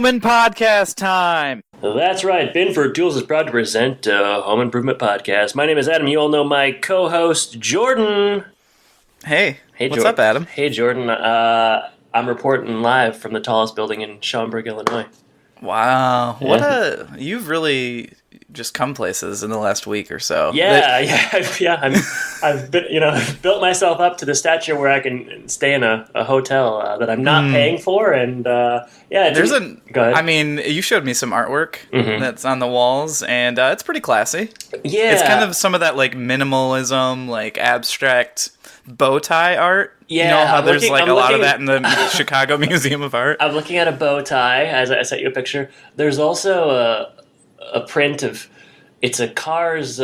Impodcast time! That's right. Binford Tools is proud to present Home Improvement Podcast. My name is Adam. You all know my co-host, Jordan. Hey, what's up, Adam? Hey, Jordan. I'm reporting live from the tallest building in Schaumburg, Illinois. Wow. You've really just come places in the last week or so. I've built myself up to the stature where I can stay in a hotel that I'm not paying for, and go ahead. I mean, you showed me some artwork that's on the walls, and it's pretty classy. Yeah, it's kind of some of that like minimalism, like abstract bow tie art. Yeah, you know how there's a lot of that in the Chicago Museum of Art. I'm looking at a bow tie as I sent you a picture. There's also a print of, it's a car's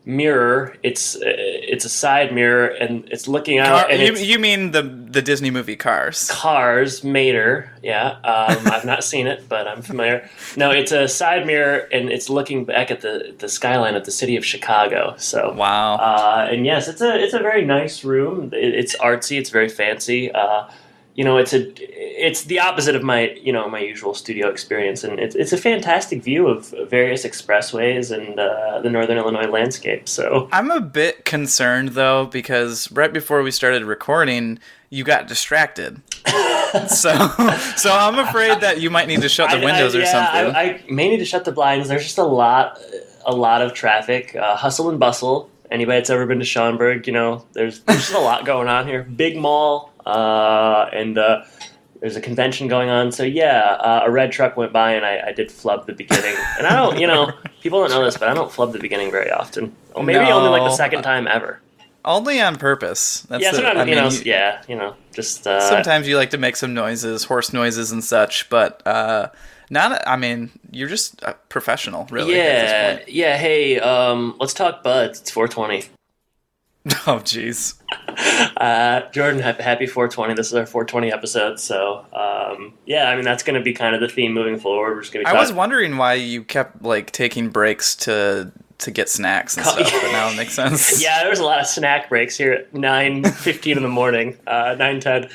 mirror. It's a side mirror, and it's looking out. You mean the Disney movie Cars? Cars, Mater. Yeah, I've not seen it, but I'm familiar. No, it's a side mirror, and it's looking back at the skyline of the city of Chicago. So wow. And yes, it's a very nice room. It's artsy. It's very fancy. It's the opposite of my usual studio experience, and it's a fantastic view of various expressways and the Northern Illinois landscape. So I'm a bit concerned though, because right before we started recording, you got distracted. so I'm afraid that you might need to shut the windows or something. I may need to shut the blinds. There's just a lot of traffic, hustle and bustle. Anybody that's ever been to Schaumburg, there's just a lot going on here. Big mall. And there's a convention going on. So a red truck went by, and I did flub the beginning. And I don't, people don't know this, but I don't flub the beginning very often. Or maybe only like the second time ever. Only on purpose. Sometimes, sometimes you like to make some noises, horse noises and such, but you're just a professional, really. At this point. Yeah. Hey, let's talk buds. It's 420. Oh, jeez. Jordan, happy 420. This is our 420 episode. So, that's going to be kind of the theme moving forward. We're just going to. I was wondering why you kept taking breaks to get snacks and stuff, but now it makes sense. Yeah, there was a lot of snack breaks here at 9:15 in the morning, 9:10.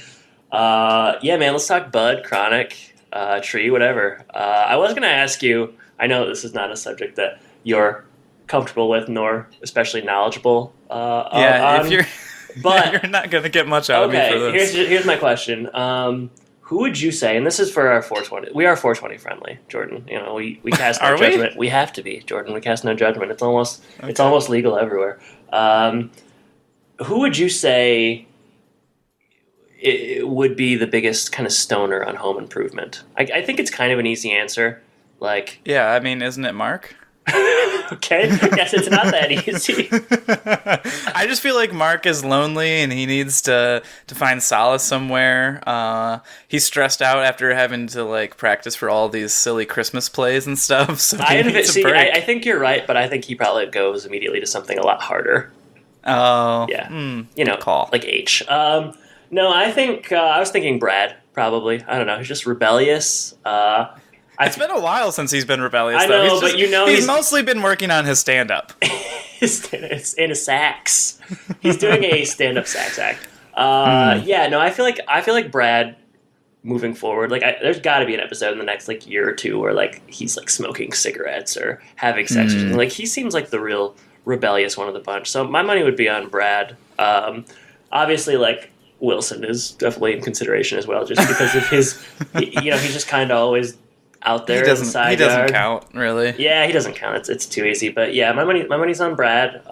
Man, let's talk bud, chronic, tree, whatever. I was going to ask you. I know this is not a subject that you're comfortable with, nor especially knowledgeable. But you're not going to get much out of me for this. Here's my question. Who would you say, and this is for our 420, we are 420 friendly, Jordan. We cast no judgment. We have to be, Jordan. We cast no judgment. It's almost legal everywhere. Who would you say it would be the biggest kind of stoner on home improvement? I think it's kind of an easy answer. Isn't it Mark? Okay, I guess it's not that easy. I just feel like Mark is lonely and he needs to find solace somewhere. He's stressed out after having to practice for all these silly Christmas plays and stuff. So he needs a break. I think you're right, but I think he probably goes immediately to something a lot harder. Oh, yeah. Call like H. No, I think I was thinking Brad. Probably, I don't know. He's just rebellious. It's been a while since he's been rebellious. I know, but he's mostly been working on his stand-up. It's in a sax. He's doing a stand-up sax act. I feel like Brad, moving forward, there's got to be an episode in the next year or two where he's smoking cigarettes or having sex or something. He seems like the real rebellious one of the bunch. So my money would be on Brad. Obviously, Wilson is definitely in consideration as well, just because of his. He's just kind of always out there. He doesn't count, really. Yeah, he doesn't count. It's too easy. But yeah, my money's on Brad.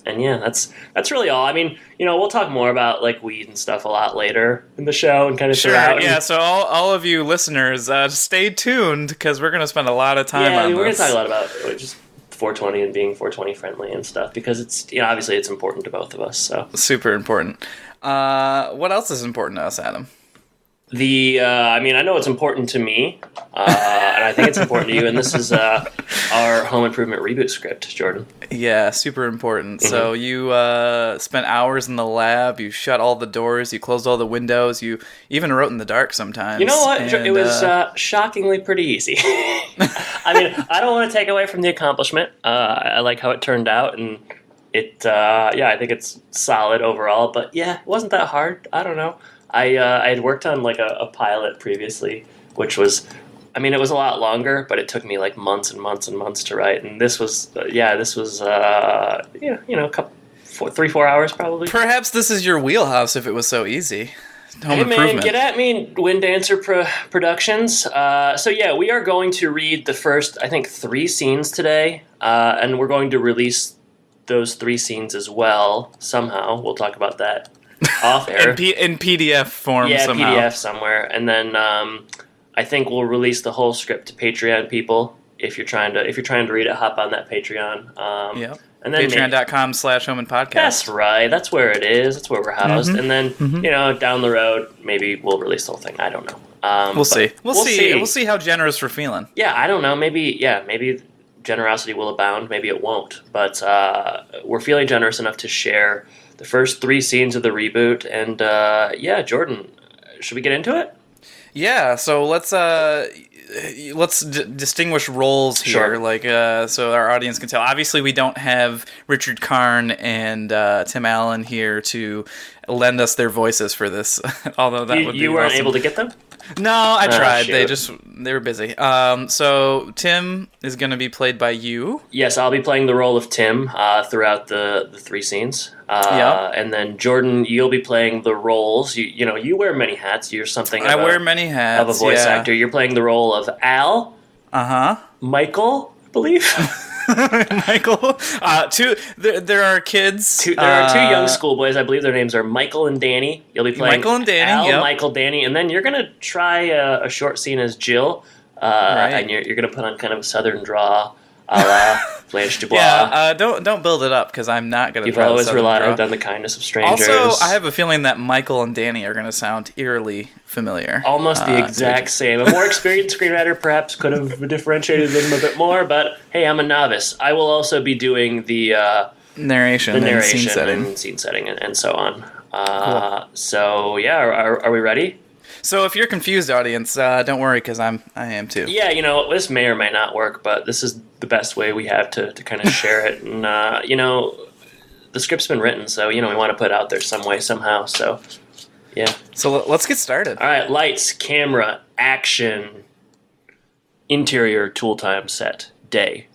That's really all. I mean, we'll talk more about weed and stuff a lot later in the show and kind of throughout. Yeah. So all of you listeners, stay tuned because we're going to spend a lot of time on this. We're going to talk a lot about just 420 and being 420 friendly and stuff because it's obviously it's important to both of us. So super important. What else is important to us, Adam? I know it's important to me, and I think it's important to you, and this is our home improvement reboot script, Jordan. Yeah, super important. Mm-hmm. So you spent hours in the lab, you shut all the doors, you closed all the windows, you even wrote in the dark sometimes. You know what? And, it was shockingly pretty easy. I don't want to take away from the accomplishment. I like how it turned out, and I think it's solid overall, but yeah, it wasn't that hard. I don't know. I had worked on a pilot previously which was, I mean, it was a lot longer, but it took me like months and months and months to write. And this was, a couple, 3-4 hours probably. Perhaps this is your wheelhouse if it was so easy. Home Hey Improvement. man, get at me, Wind Dancer Productions. So yeah, we are going to read the first, I think, 3 scenes today, and we're going to release those 3 scenes as well somehow. We'll talk about that off air. in PDF form somehow. PDF somewhere, and then I think we'll release the whole script to Patreon people. If you're trying to read it, hop on that Patreon. Yeah. And then Patreon.com/HomeandPodcast. That's right. That's where it is. That's where we're housed. And then, down the road, maybe we'll release the whole thing. I don't know. We'll see. We'll see. We'll see how generous we're feeling. Yeah, I don't know. Maybe generosity will abound. Maybe it won't. But we're feeling generous enough to share the first 3 scenes of the reboot. And, Jordan, should we get into it? Yeah, so let's distinguish roles here, Sure. so our audience can tell. Obviously, we don't have Richard Karn and Tim Allen here to lend us their voices for this, although that would be You weren't awesome. able to get them? No, I tried. Shoot. They were busy. So Tim is going to be played by you. Yes, I'll be playing the role of Tim throughout the 3 scenes. And then Jordan, you'll be playing the roles. You wear many hats. You're something. I wear many hats of a voice actor. You're playing the role of Al. Michael, I believe. Michael. There are kids. There are 2 young schoolboys. I believe their names are Michael and Danny. You'll be playing Michael and Danny. Al, yep. Michael, Danny, and then you're gonna try a short scene as Jill. Right. And you're gonna put on kind of a southern draw, a la Blanche Dubois. Yeah. Don't build it up because I'm not gonna. You've always relied on the kindness of strangers. Also, I have a feeling that Michael and Danny are gonna sound eerily familiar. Almost the exact same. A more experienced screenwriter perhaps could have differentiated them a bit more, but hey, I'm a novice. I will also be doing the narration and scene setting and so on. Cool. So yeah, are we ready? So if you're confused, audience, don't worry because I am too. Yeah, this may or may not work, but this is the best way we have to kind of share it. And the script's been written, so we want to put it out there some way, somehow. So yeah. So let's get started. All right, lights, camera, action. Interior tool time set. Day.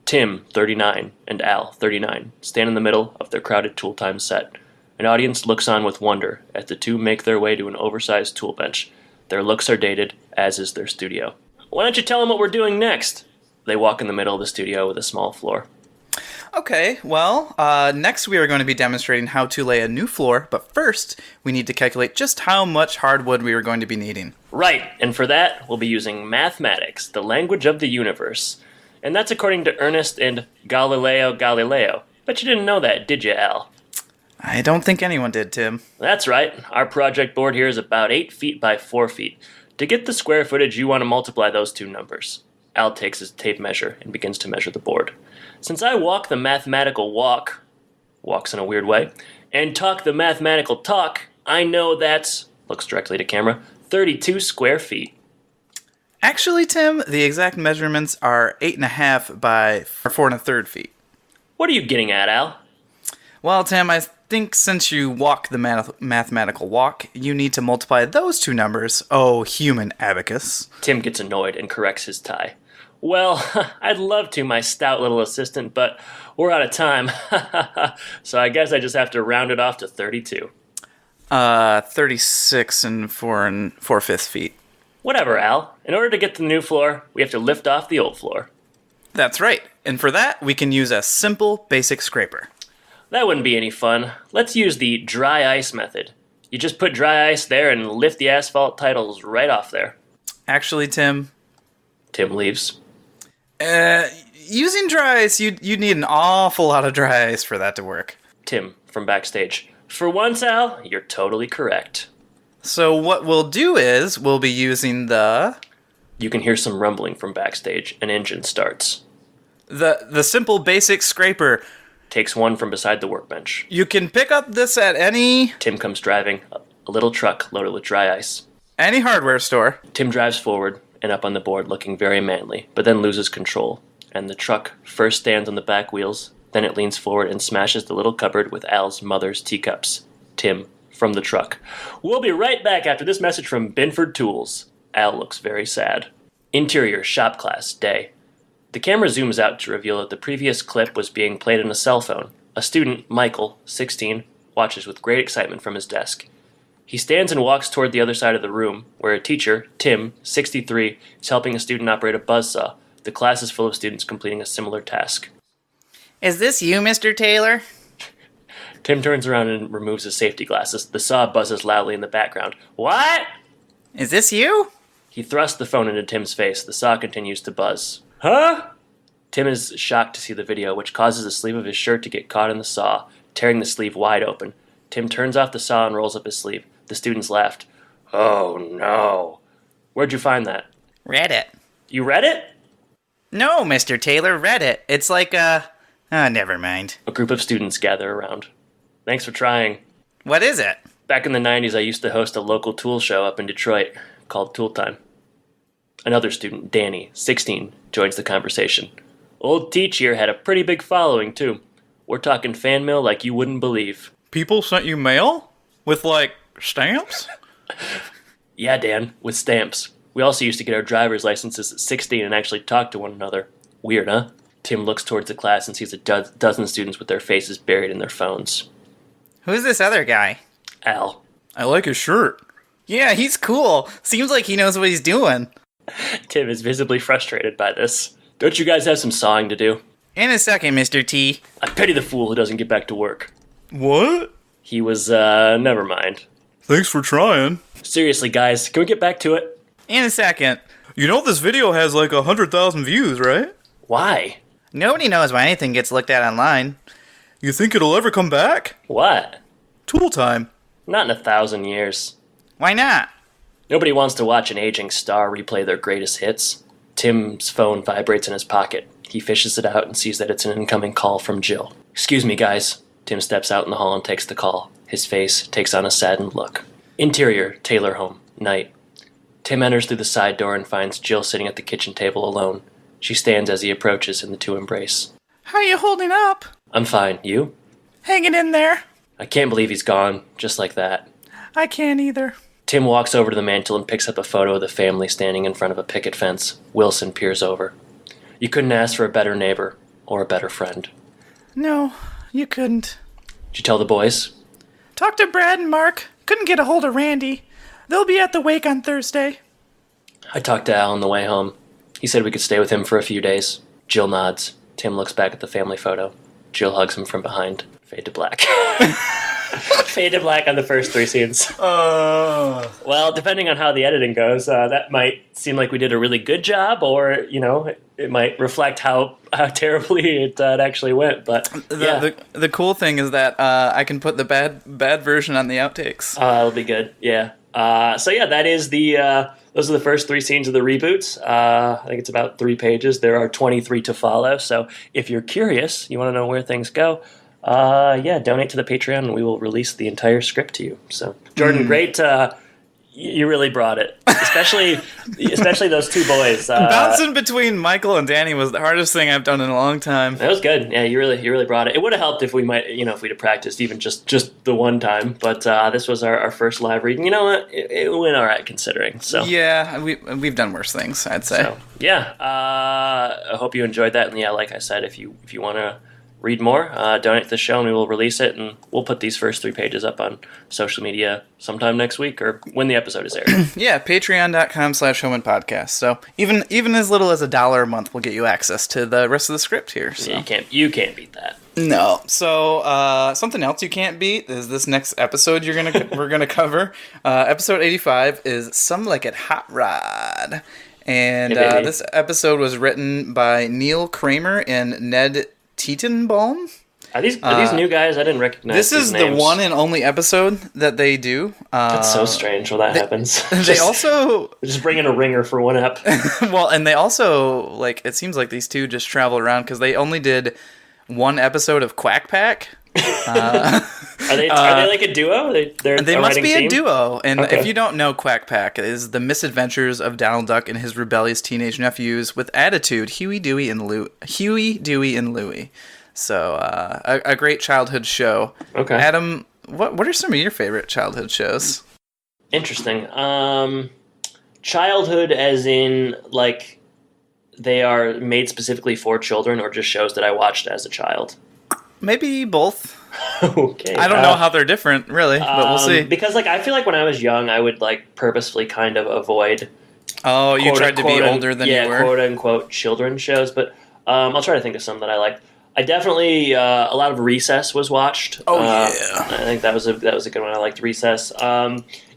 Tim, 39, and Al, 39, stand in the middle of their crowded tool time set. An audience looks on with wonder as the 2 make their way to an oversized tool bench. Their looks are dated, as is their studio. Why don't you tell them what we're doing next? They walk in the middle of the studio with a small floor. Okay, well, next we are going to be demonstrating how to lay a new floor, but first we need to calculate just how much hardwood we are going to be needing. Right, and for that we'll be using mathematics, the language of the universe. And that's according to Ernest and Galileo Galileo. Bet you didn't know that, did you, Al? I don't think anyone did, Tim. That's right. Our project board here is about 8 feet by 4 feet. To get the square footage, you want to multiply those 2 numbers. Al takes his tape measure and begins to measure the board. Since I walk the mathematical walk, walks in a weird way, and talk the mathematical talk, I know that's, looks directly to camera, 32 square feet. Actually, Tim, the exact measurements are 8.5 by 4 1/3 feet. What are you getting at, Al? Well, Tim, I think since you walk the mathematical walk, you need to multiply those 2 numbers. Oh, human abacus. Tim gets annoyed and corrects his tie. Well, I'd love to, my stout little assistant, but we're out of time. So I guess I just have to round it off to 32. 36 and 4 4/5 feet. Whatever, Al. In order to get to the new floor, we have to lift off the old floor. That's right. And for that, we can use a simple, basic scraper. That wouldn't be any fun. Let's use the dry ice method. You just put dry ice there and lift the asphalt titles right off there. Actually, Tim leaves. Using dry ice, you'd need an awful lot of dry ice for that to work. Tim, from backstage. For once, Al, you're totally correct. So what we'll do is, we'll be using the... You can hear some rumbling from backstage. An engine starts. The simple, basic scraper. Takes one from beside the workbench. You can pick up this at any... Tim comes driving, a little truck loaded with dry ice. Any hardware store. Tim drives forward and up on the board looking very manly, but then loses control. And the truck first stands on the back wheels, then it leans forward and smashes the little cupboard with Al's mother's teacups. Tim, from the truck. We'll be right back after this message from Binford Tools. Al looks very sad. Interior shop class, day. The camera zooms out to reveal that the previous clip was being played on a cell phone. A student, Michael, 16, watches with great excitement from his desk. He stands and walks toward the other side of the room, where a teacher, Tim, 63, is helping a student operate a buzzsaw. The class is full of students completing a similar task. Is this you, Mr. Taylor? Tim turns around and removes his safety glasses. The saw buzzes loudly in the background. What? Is this you? He thrusts the phone into Tim's face. The saw continues to buzz. Huh? Tim is shocked to see the video, which causes the sleeve of his shirt to get caught in the saw, tearing the sleeve wide open. Tim turns off the saw and rolls up his sleeve. The students laughed. Oh, no. Where'd you find that? Reddit. You read it? No, Mr. Taylor, Reddit. It's like, never mind. A group of students gather around. Thanks for trying. What is it? Back in the 90s, I used to host a local tool show up in Detroit called Tool Time. Another student, Danny, 16, joins the conversation. Old Teach here had a pretty big following, too. We're talking fan mail like you wouldn't believe. People sent you mail? With, like, stamps? Yeah, Dan, with stamps. We also used to get our driver's licenses at 16 and actually talk to one another. Weird, huh? Tim looks towards the class and sees a dozen students with their faces buried in their phones. Who's this other guy? Al. I like his shirt. Yeah, he's cool. Seems like he knows what he's doing. Tim is visibly frustrated by this. Don't you guys have some sawing to do? In a second, Mr. T. I pity the fool who doesn't get back to work. What? He was, never mind. Thanks for trying. Seriously, guys, can we get back to it? In a second. You know this video has like 100,000 views, right? Why? Nobody knows why anything gets looked at online. You think it'll ever come back? What? Tool time. Not in 1,000 years. Why not? Nobody wants to watch an aging star replay their greatest hits. Tim's phone vibrates in his pocket. He fishes it out and sees that it's an incoming call from Jill. Excuse me, guys. Tim steps out in the hall and takes the call. His face takes on a saddened look. Interior, Taylor home, night. Tim enters through the side door and finds Jill sitting at the kitchen table alone. She stands as he approaches and the two embrace. How you holding up? I'm fine. You? Hanging in there. I can't believe he's gone, just like that. I can't either. Tim walks over to the mantel and picks up a photo of the family standing in front of a picket fence. Wilson peers over. You couldn't ask for a better neighbor or a better friend. No, you couldn't. Did you tell the boys? Talked to Brad and Mark. Couldn't get a hold of Randy. They'll be at the wake on Thursday. I talked to Al on the way home. He said we could stay with him for a few days. Jill nods. Tim looks back at the family photo. Jill hugs him from behind. Fade to black. Fade to black on the first three scenes. Well, depending on how the editing goes, that might seem like we did a really good job, or, you know, it might reflect how terribly it actually went. But yeah. The cool thing is that I can put the bad version on the outtakes. That'll be good. Yeah. So yeah, that is those are the first three scenes of the reboot. I think it's about 3 pages. There are 23 to follow. So if you're curious, you want to know where things go, donate to the Patreon and we will release the entire script to you. So Jordan, great. You really brought it, especially those two boys. Bouncing between Michael and Danny was the hardest thing I've done in a long time. That was good. Yeah, you really brought it. It would have helped if we if we'd have practiced even just the one time. But this was our first live reading. You know what? It went all right considering. So yeah, we've done worse things, I'd say. So, yeah, I hope you enjoyed that. And yeah, like I said, if you want to read more, donate to the show and we will release it, and we'll put these first 3 pages up on social media sometime next week or when the episode is aired. Yeah, patreon.com/Impodcast. So even as little as $1 a month will get you access to the rest of the script here. So. Yeah, you can't beat that. No. So something else you can't beat is this next episode we're gonna cover. Episode 85 is Some Like It Hot Rod. And this episode was written by Neil Kramer and Ned Tietenbaum. Are these new guys? I didn't recognize this these is names. The one and only episode that they do. That's so strange when that happens. They also just bring in a ringer for one ep. Well, and they also it seems like these two just travel around because they only did 1 episode of Quack Pack. Are they like a duo? They must be team? a duo. And okay. if you don't know, Quack Pack is the misadventures of Donald Duck and his rebellious teenage nephews with attitude, Huey, Dewey, and Louie. So a great childhood show. Okay. Adam, what are some of your favorite childhood shows? Interesting. childhood as in, like, they are made specifically for children, or just shows that I watched as a child? Maybe both. Okay. I don't know how they're different, really, but we'll see. Because, like, I feel like when I was young, I would, like, purposefully kind of avoid... Oh, you tried to be older than you were? Yeah, quote-unquote children's shows, but I'll try to think of some that I liked. I definitely... a lot of Recess was watched. Oh, yeah. I think that was a good one. I liked Recess.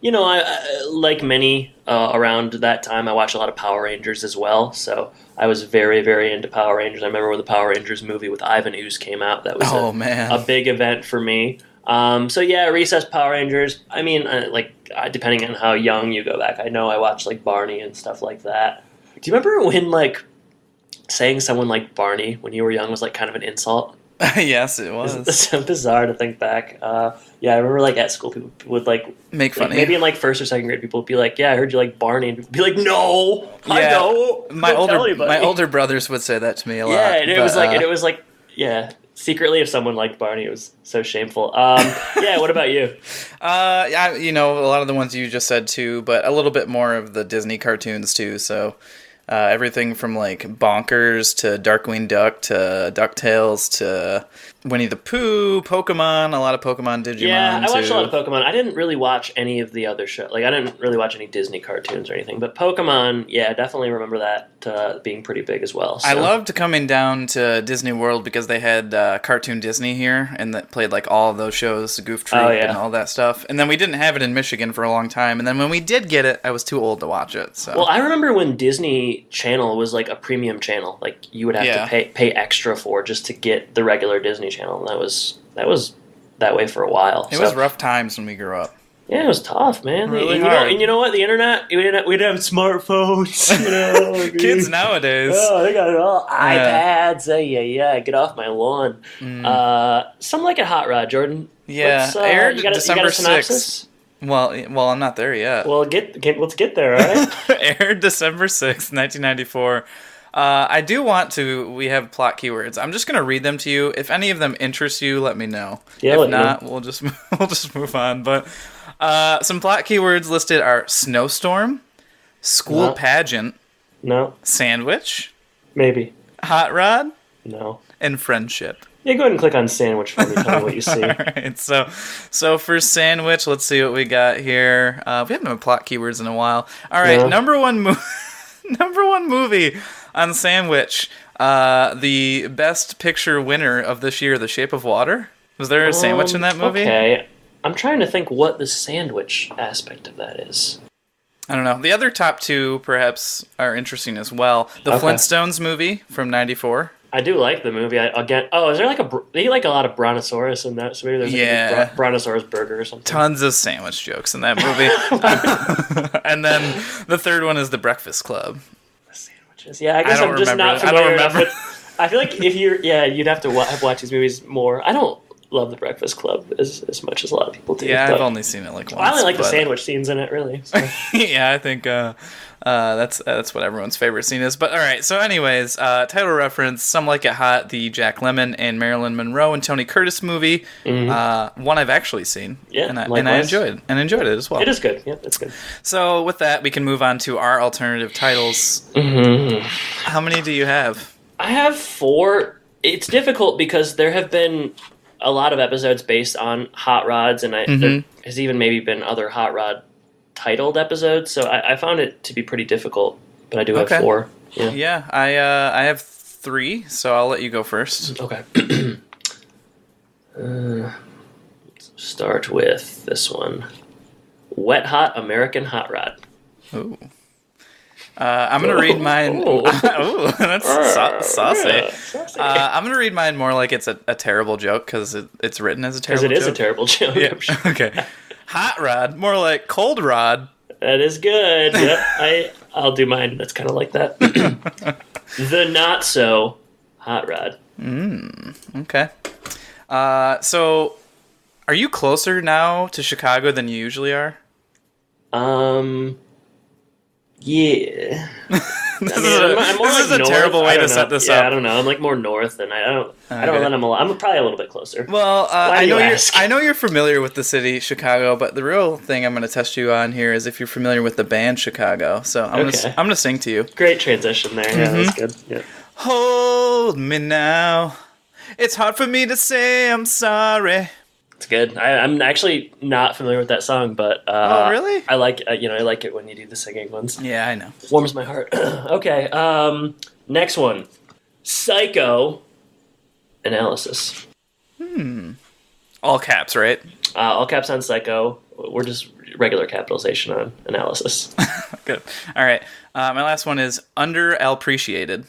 You know, I like many around that time, I watched a lot of Power Rangers as well, so I was very, very into Power Rangers. I remember when the Power Rangers movie with Ivan Ooze came out. That was a big event for me. So yeah, Recess, Power Rangers. I mean, depending on how young you go back, I know I watched like Barney and stuff like that. Do you remember when like saying someone like Barney when you were young was like kind of an insult? Yes, it was. It's so bizarre to think back. Yeah, I remember like at school people would like make fun of maybe you. in like first or second grade people would be like, "Yeah, I heard you like Barney," and people would be like, "No, I don't." My older brothers would say that to me a lot. Yeah, and it was like yeah. Secretly, if someone liked Barney, it was so shameful. Yeah, what about you? Yeah, you know, a lot of the ones you just said too, but a little bit more of the Disney cartoons too. So everything from like Bonkers to Darkwing Duck to DuckTales to Winnie the Pooh, Pokemon, a lot of Pokemon, Digimon. Yeah, I watched too. a lot of Pokemon. I didn't really watch any of the other shows. Like, I didn't really watch any Disney cartoons or anything. But Pokemon, yeah, definitely remember that being pretty big as well. So. I loved coming down to Disney World because they had Cartoon Disney here, and that played like all of those shows, Goof Troop and all that stuff. And then we didn't have it in Michigan for a long time. And then when we did get it, I was too old to watch it. So. Well, I remember when Disney Channel was like a premium channel. Like, you would have to pay extra for just to get the regular Disney Channel. And that was that way for a while. It was rough times when we grew up. Yeah, it was tough, man. Really hard. You know what? The internet, we'd have smartphones. You know, kids nowadays. Oh, they got it all. iPads. Yeah. Get off my lawn. Some like a hot rod, Jordan. Yeah, aired you got December a synopsis? 6th. Well, I'm not there yet. Well, let's get there, all right? Aired December 6th, 1994. I do want to. We have plot keywords. I'm just going to read them to you. If any of them interest you, let me know. Yeah, if not, we'll just move on. But some plot keywords listed are snowstorm, school pageant, no, sandwich, maybe, hot rod, no, and friendship. Yeah, go ahead and click on sandwich for me. Tell me what you see. All right, so for sandwich, let's see what we got here. We haven't had plot keywords in a while. All right, number one movie on Sandwich, the Best Picture winner of this year, The Shape of Water. Was there a sandwich in that movie? Okay, I'm trying to think what the sandwich aspect of that is. I don't know. The other top two, perhaps, are interesting as well. The Flintstones movie from '94. I do like the movie. Is there like they eat like a lot of brontosaurus in that? So maybe there's like a brontosaurus burger or something. Tons of sandwich jokes in that movie. And then the third one is The Breakfast Club. Yeah, I guess I'm just not familiar enough with... I feel like if you'd have to watch these movies more. I don't love The Breakfast Club as much as a lot of people do. Yeah, I've only seen it like once. I only like the sandwich scenes in it, really. So. Yeah, I think that's what everyone's favorite scene is. But all right, so anyways, title reference, Some Like It Hot, the Jack Lemmon and Marilyn Monroe and Tony Curtis movie. Mm-hmm. One I've actually seen. Yeah, and I enjoyed it as well. It is good. Yeah, it's good. So with that, we can move on to our alternative titles. Mm-hmm. How many do you have? I have 4. It's difficult because there have been a lot of episodes based on hot rods, and there has even maybe been other hot rod titled episodes, so I found it to be pretty difficult, but I do have 4. Yeah, I have 3, so I'll let you go first. Okay. Let's start with this one. Wet Hot American Hot Rod. Ooh. I'm going to read mine... Ooh, that's saucy. Yeah, saucy. I'm going to read mine more like it's a terrible joke, because it's written as a terrible joke. Because it is a terrible joke. Yeah. Sure. Okay. Hot rod, more like cold rod. That is good. Yep, I'll do mine. That's kind of like that. The not so hot rod. Okay. So, are you closer now to Chicago than you usually are? Yeah. This I'm more is like a north. terrible way to set this up. I don't know. I'm like more north, and I don't let them. I'm probably a little bit closer. Well, Why do you ask? I know you're familiar with the city Chicago, but the real thing I'm going to test you on here is if you're familiar with the band Chicago. So I'm gonna sing to you. Great transition there. Yeah, that's good. Yeah. Hold me now. It's hard for me to say I'm sorry. It's good. I'm actually not familiar with that song, but oh really? I like I like it when you do the singing ones. Yeah, I know. Warms my heart. Okay. Next one, Psycho analysis. All caps, right? All caps on Psycho. We're just regular capitalization on analysis. Good. All right. My last one is underappreciated.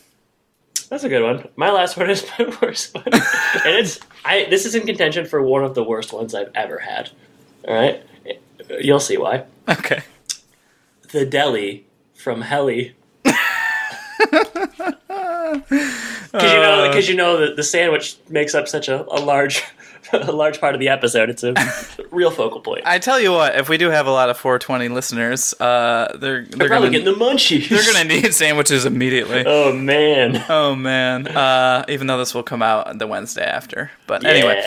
That's a good one. My last one is my worst one, and this is in contention for one of the worst ones I've ever had. All right, you'll see why. Okay. The deli from Helly. Because you know that the sandwich makes up such a large part of the episode. It's a real focal point. I tell you what, if we do have a lot of 420 listeners, they're probably getting the munchies. They're gonna need sandwiches immediately. Oh man. Even though this will come out the Wednesday after, but anyway,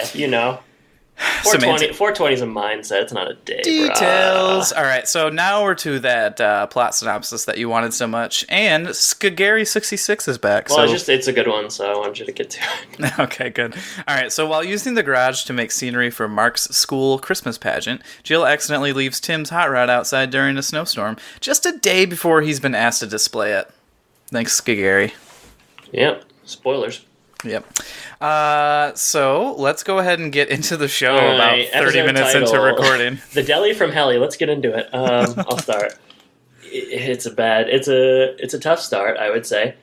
420 is a mindset. It's not a day. Details. Bruh. All right, so now we're to that plot synopsis that you wanted so much, and Skagary 66 is back. Well, it's a good one, so I wanted you to get to it. Okay, good. All right, so while using the garage to make scenery for Mark's school Christmas pageant, Jill accidentally leaves Tim's hot rod outside during a snowstorm, just a day before he's been asked to display it. Thanks, Skagary. Yep. Spoilers. Yep. So let's go ahead and get into the show about 30 minutes title, into recording. The deli from Helly. Let's get into it. I'll start. It's a tough start, I would say.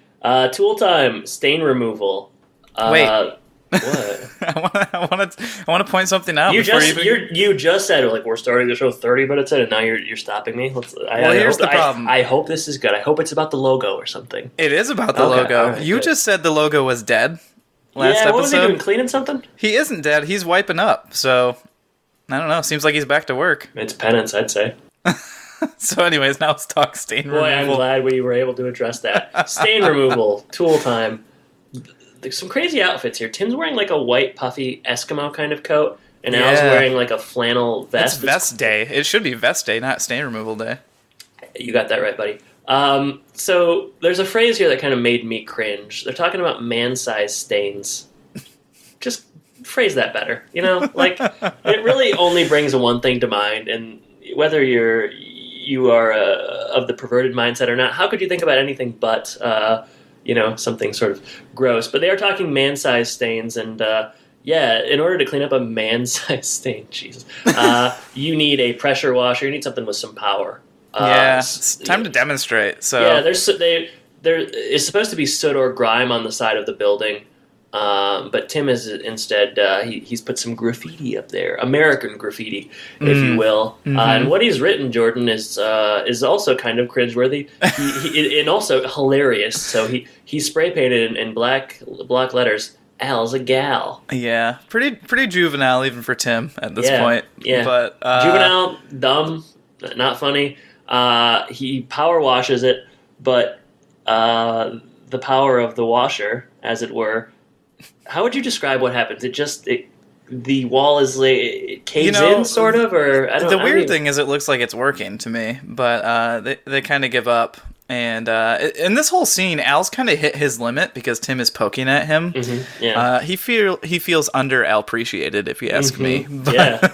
Tool time, stain removal. Wait. What? I want to point something out. You just said like we're starting the show 30 minutes in, and now you're stopping me. Here's the problem. I hope this is good. I hope it's about the logo or something. It is about the logo. Right, you just said the logo was dead. Last episode. What was he doing? Cleaning something? He isn't dead. He's wiping up. So I don't know. Seems like he's back to work. It's penance, I'd say. So, anyways, now let's talk stain removal. Boy, I'm glad we were able to address that. Stain removal, tool time. Some crazy outfits here. Tim's wearing like a white puffy Eskimo kind of coat, and Al's wearing like a flannel vest. It's vest day. It should be vest day, not stain removal day. You got that right, buddy. So there's a phrase here that kind of made me cringe. They're talking about man-sized stains. Just phrase that better, Like it really only brings one thing to mind, and whether you are of the perverted mindset or not, how could you think about anything but something sort of gross? But they are talking man-sized stains, and in order to clean up a man-sized stain, Jesus, you need a pressure washer. You need something with some power. It's time to demonstrate. So yeah, there is supposed to be soot or grime on the side of the building, but Tim is instead he's put some graffiti up there, American graffiti, if you will. Mm-hmm. And what he's written, Jordan, is also kind of cringeworthy, and also hilarious. So he spray painted in black letters, "Al's a gal." Yeah, pretty juvenile even for Tim at this point. Yeah, but juvenile, dumb, not funny. He power washes it, but the power of the washer, as it were. How would you describe what happens? The wall is it caves in, sort of, or I don't. The weird thing is, it looks like it's working to me, but they kind of give up. And in this whole scene, Al's kind of hit his limit because Tim is poking at him. Mm-hmm, yeah. He feels underappreciated, if you ask me. But, yeah.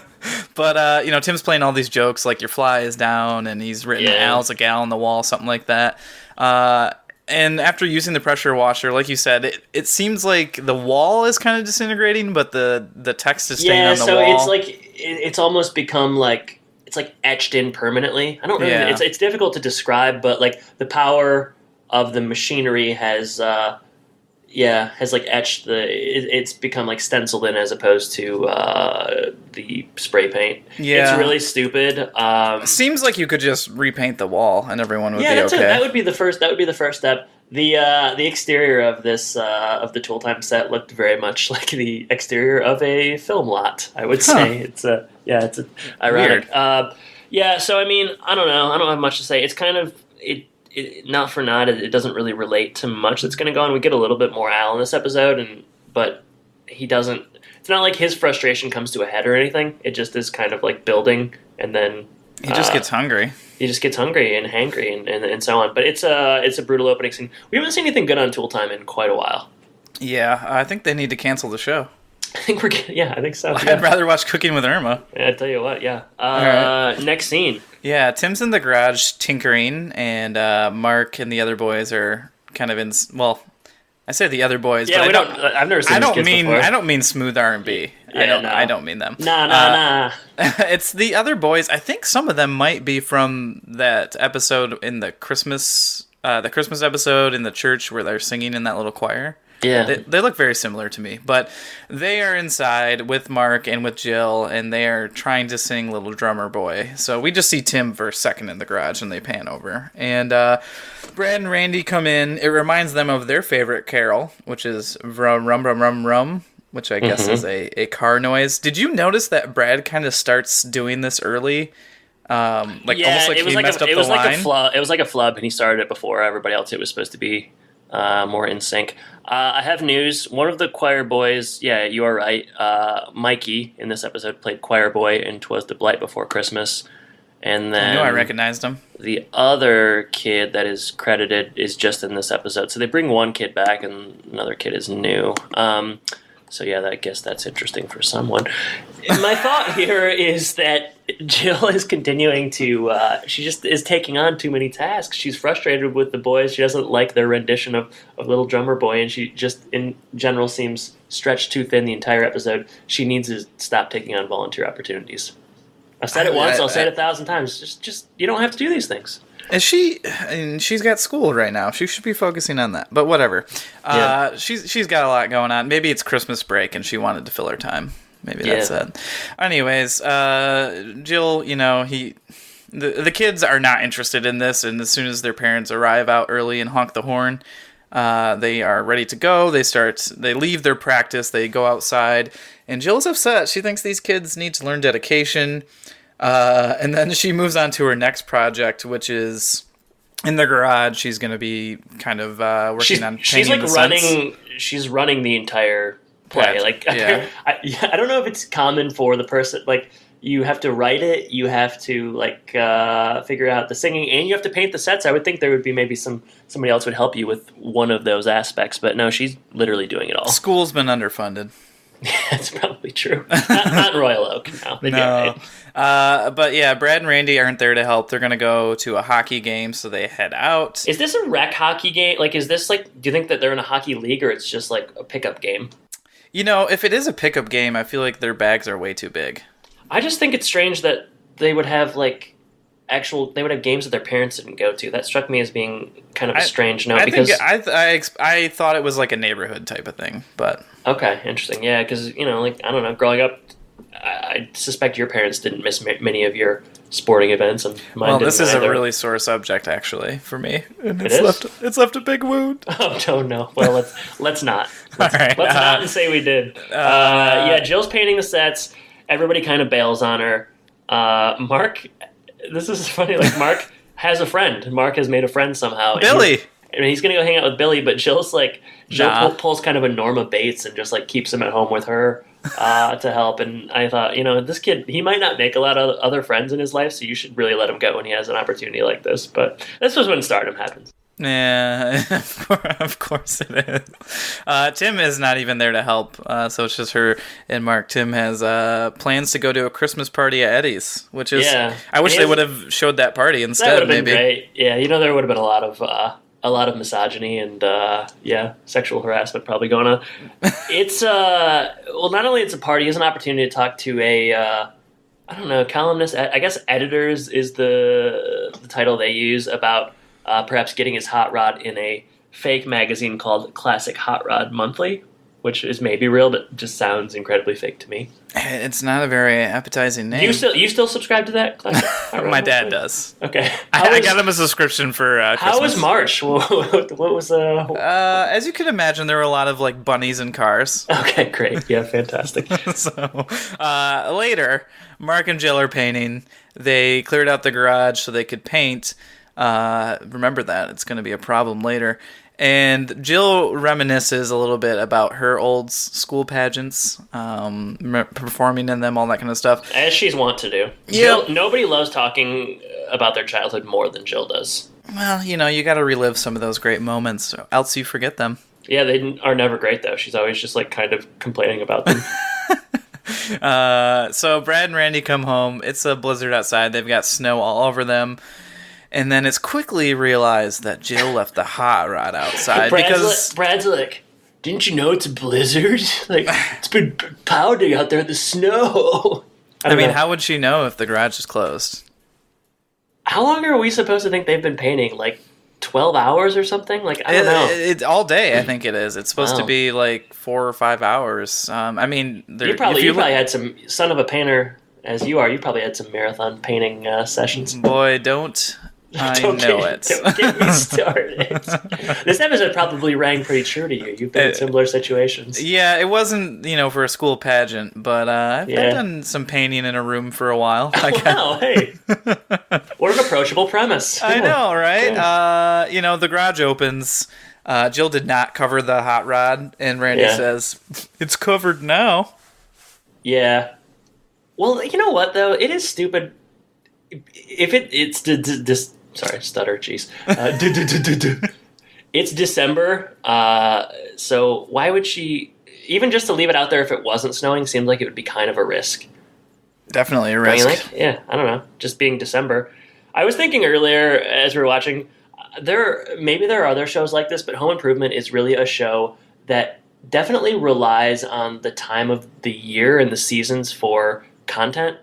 But Tim's playing all these jokes like your fly is down, and he's written Al's a gal on the wall, something like that. And after using the pressure washer, like you said, it seems like the wall is kind of disintegrating, but the text is staying on the wall. Yeah, so it's like it's almost become like it's like etched in permanently. I don't really. Yeah. It's difficult to describe, but like the power of the machinery has like etched it's become like stenciled in as opposed to the spray paint. Yeah, it's really stupid. Seems like you could just repaint the wall and everyone would be okay. That would be the first step. The exterior of this of the Tool Time set looked very much like the exterior of a film lot, I would say. It's ironic. Weird. So I mean, I don't know. I don't have much to say. It's kind of not for not, it doesn't really relate to much that's going to go on. We get a little bit more Al in this episode, but he doesn't. It's not like his frustration comes to a head or anything. It just is kind of like building, and then he just gets hungry. He just gets hungry and hangry and so on. But it's a brutal opening scene. We haven't seen anything good on Tool Time in quite a while. Yeah, I think they need to cancel the show. I think I think so. I'd rather watch Cooking with Irma. Yeah, I tell you what, yeah. Right. Next scene. Yeah, Tim's in the garage tinkering, and Mark and the other boys are kind of in. Well, I say the other boys, yeah, but I've never seen. I don't mean smooth R&B. Yeah, I don't mean them. Nah. It's the other boys. I think some of them might be from that episode in the Christmas episode in the church where they're singing in that little choir. Yeah. They look very similar to me, but they are inside with Mark and with Jill, and they are trying to sing Little Drummer Boy. So we just see Tim for a second in the garage, and they pan over. And Brad and Randy come in. It reminds them of their favorite carol, which is Rum Rum Rum Rum Rum, which I guess is a car noise. Did you notice that Brad kind of starts doing this early? Almost like he messed up the line? It was like a flub, and he started it before everybody else. It was supposed to be more in sync. I have news. One of the choir boys, yeah, you are right. Mikey in this episode played choir boy in 'Twas the Blight Before Christmas. And then I knew I recognized him. The other kid that is credited is just in this episode. So they bring one kid back and another kid is new. So yeah, I guess that's interesting for someone. My thought here is that Jill is continuing to, she just is taking on too many tasks. She's frustrated with the boys. She doesn't like their rendition of Little Drummer Boy, and she just, in general, seems stretched too thin the entire episode. She needs to stop taking on volunteer opportunities. I've said it once, I'll say it 1,000 times. Just you don't have to do these things. Is she? And she's got school right now. She should be focusing on that. But whatever. Yeah. She's got a lot going on. Maybe it's Christmas break and she wanted to fill her time. Maybe that's it. Anyways, Jill, the kids are not interested in this, and as soon as their parents arrive out early and honk the horn, they are ready to go. They leave their practice. They go outside, and Jill's upset. She thinks these kids need to learn dedication. And then she moves on to her next project, which is in the garage. She's going to be kind of working on painting the scents. She's running the entire play. I don't know if it's common for the person, like, you have to write it, you have to figure out the singing, and you have to paint the sets. I would think there would be maybe somebody else would help you with one of those aspects, but no, she's literally doing it all. School's been underfunded. That's probably true. Not in Royal Oak. No. But yeah, Brad and Randy aren't there to help. They're gonna go to a hockey game, so they head out. Is this a rec hockey game? Like, is this like? Do you think that they're in a hockey league, or it's just like a pickup game? If it is a pickup game, I feel like their bags are way too big. I just think it's strange that they would have they would have games that their parents didn't go to. That struck me as being kind of a strange note. I thought it was like a neighborhood type of thing, but okay, interesting. Yeah, because I don't know, growing up, I suspect your parents didn't miss many of your sporting events, and mine didn't. This is either. a really sore subject, actually, for me. And it's left a big wound. Oh no! Well, let's not. All right, let's not say we did. Jill's painting the sets. Everybody kind of bails on her. Mark. This is funny. Like, Mark has a friend. Mark has made a friend somehow. Billy. He's going to go hang out with Billy, but Jill's pulls kind of a Norma Bates and just keeps him at home with her to help. And I thought, this kid, he might not make a lot of other friends in his life, so you should really let him go when he has an opportunity like this. But this was when stardom happens. Yeah, of course it is. Tim is not even there to help, so it's just her and Mark. Tim has plans to go to a Christmas party at Eddie's, which is I wish they would have showed that party instead. That would have been maybe. Great. Yeah, there would have been a lot of misogyny and sexual harassment probably going on. It's not only it's a party, it's an opportunity to talk to a columnist. I guess editors is the title they use about. Perhaps getting his hot rod in a fake magazine called Classic Hot Rod Monthly, which is maybe real, but just sounds incredibly fake to me. It's not a very appetizing name. You still subscribe to that Classic Hot Rod My dad Monthly? Does. Okay. I got him a subscription for Christmas. How was March? What was... As you can imagine, there were a lot of bunnies and cars. Okay, great. Yeah, fantastic. So, later, Mark and Jill are painting. They cleared out the garage so they could paint. Remember that. It's going to be a problem later. And Jill reminisces a little bit about her old school pageants, performing in them, all that kind of stuff. As she's wont to do. Jill, nobody loves talking about their childhood more than Jill does. Well, you got to relive some of those great moments, else you forget them. Yeah, they are never great, though. She's always just, like, kind of complaining about them. So Brad and Randy come home. It's a blizzard outside. They've got snow all over them. And then it's quickly realized that Jill left the hot rod outside Brad's like, didn't you know it's a blizzard? Like, it's been pounding out there in the snow. I mean, how would she know if the garage is closed? How long are we supposed to think they've been painting? Like 12 hours or something? Like, I don't know. It's all day, I think it is. It's supposed to be like 4 or 5 hours. I mean, you probably had some, son of a painter as you are, you probably had some marathon painting sessions. Boy, don't Don't get me started. This episode probably rang pretty true to you. You've been in similar situations. Yeah, it wasn't, for a school pageant, but I've done some painting in a room for a while. Wow, hey. What an approachable premise. I know, right? Yeah. The garage opens. Jill did not cover the hot rod, and Randy says, "It's covered now." Yeah. Well, you know what, though? It is stupid. If it's sorry, stutter, jeez. It's December, so why would she, even just to leave it out there if it wasn't snowing, seemed like it would be kind of a risk. Definitely a risk. I don't know, just being December. I was thinking earlier as we were watching, maybe there are other shows like this, but Home Improvement is really a show that definitely relies on the time of the year and the seasons for content,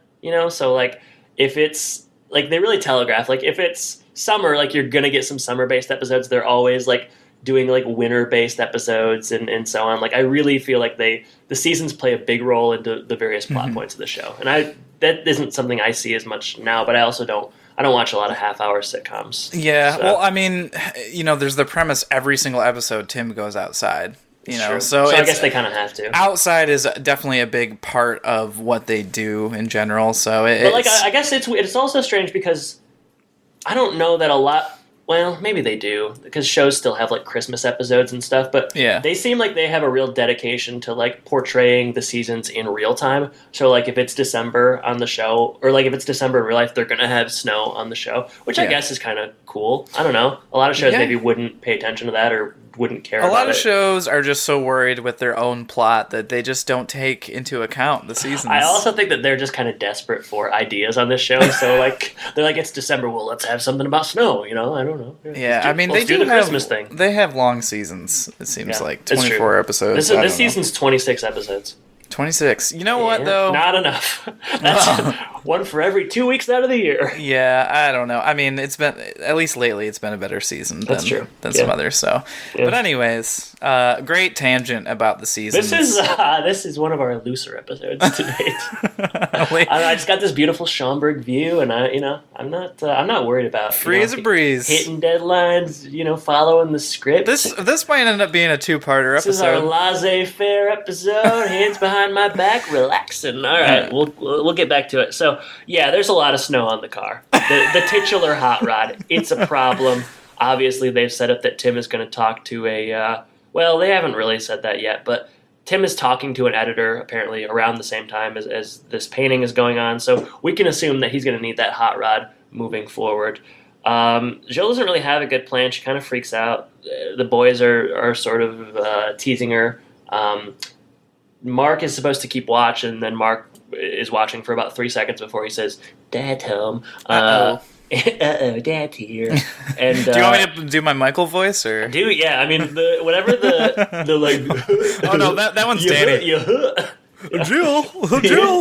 so like, if it's, like, they really telegraph, like, if it's summer, like, you're gonna get some summer-based episodes. They're always, like, doing, like, winter-based episodes and so on. Like, I really feel like the seasons play a big role into the various plot points of the show. And that isn't something I see as much now, but I also don't watch a lot of half-hour sitcoms. Yeah, so. Well, I mean, there's the premise every single episode Tim goes outside. So I guess they kind of have to. Outside is definitely a big part of what they do in general. So, I guess it's also strange because I don't know that a lot. Well, maybe they do because shows still have like Christmas episodes and stuff. But they seem like they have a real dedication to like portraying the seasons in real time. So like if it's December on the show, or like if it's December in real life, they're gonna have snow on the show, which I guess is kind of cool. I don't know. A lot of shows maybe wouldn't pay attention to that or wouldn't care about it. A lot of shows are just so worried with their own plot that they just don't take into account the seasons. I also think that they're just kind of desperate for ideas on this show. So like they're like, it's December, well, let's have something about snow. I don't know. They do the Christmas thing. They have long seasons. It seems like 24 episodes. This season's 26 episodes. 26. You know what, though? Not enough. That's one for every 2 weeks out of the year. Yeah, I don't know. I mean, it's been, at least lately, it's been a better season than some others. So, But anyways, great tangent about the seasons. This is one of our looser episodes to date. I just got this beautiful Schaumburg view, and I'm not worried about free as a breeze, hitting deadlines, following the script. This might end up being a two-parter episode. This is our laissez-faire episode. Hands behind my back, relaxing. All right, we'll get back to it. So, yeah, there's a lot of snow on the car. The titular hot rod, it's a problem. Obviously, they've set up that Tim is going to talk to well, they haven't really said that yet, but Tim is talking to an editor, apparently, around the same time as this painting is going on. So we can assume that he's going to need that hot rod moving forward. Jill doesn't really have a good plan. She kind of freaks out. The boys are sort of teasing her. Mark is supposed to keep watch, and then Mark is watching for about 3 seconds before he says, "Dad's home." Dad's here. And do you want me to do my Michael voice, or yeah? I mean, whatever the like. Oh no, that one's Danny. Jill,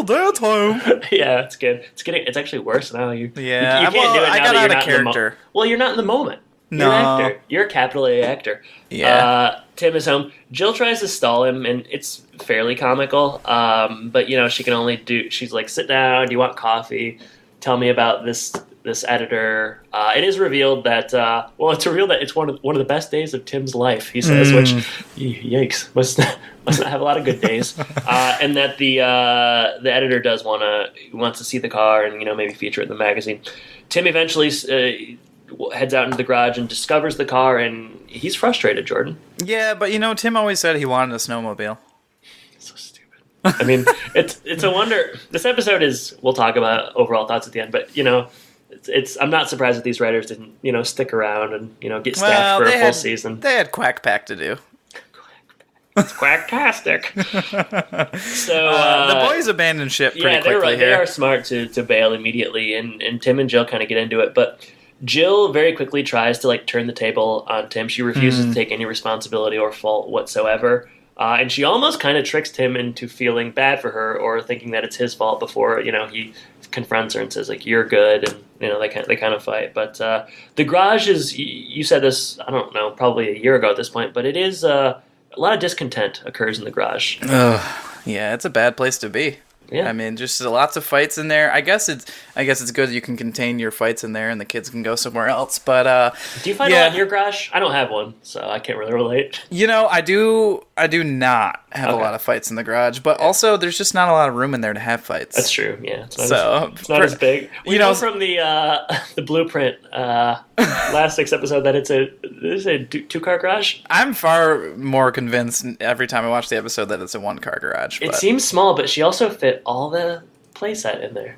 Dad's home. Yeah, it's good. It's actually worse now. You can't do it now. I got out of character. Well, you're not in the moment. No. You're an actor. You're a capital A actor. Yeah. Tim is home. Jill tries to stall him, and it's fairly comical. But she can only she's like, sit down. Do you want coffee? Tell me about this editor. It is revealed that it's one of the best days of Tim's life. He says, which yikes, must not have a lot of good days. And that the editor wants to see the car and maybe feature it in the magazine. Tim eventually heads out into the garage and discovers the car, and he's frustrated, Jordan. Yeah, but Tim always said he wanted a snowmobile. So stupid. I mean, it's a wonder. This episode is, we'll talk about overall thoughts at the end, but, it's I'm not surprised that these writers didn't, stick around and, get staffed for a full season. They had Quack Pack to do. It's quacktastic. So the boys abandon ship pretty quickly they here. are smart to bail immediately, and Tim and Jill kind of get into it, but Jill very quickly tries to turn the table on Tim. She refuses to take any responsibility or fault whatsoever, and she almost kind of tricks Tim into feeling bad for her or thinking that it's his fault before he confronts her and says you're good, and they kind of fight. But the garage is, you said this, I don't know, probably a year ago at this point, but it is. A lot of discontent occurs in the garage. Yeah, it's a bad place to be. Yeah. I mean, just lots of fights in there. I guess it's good you can contain your fights in there and the kids can go somewhere else. But do you fight a lot in your garage? I don't have one, so I can't really relate. I do not have a lot of fights in the garage, but also there's just not a lot of room in there to have fights. That's true. Yeah, it's not as big. We know from the blueprint last week's episode that it's a 2-car garage. I'm far more convinced every time I watch the episode that it's a 1-car garage. It seems small, but she also fit all the playset in there.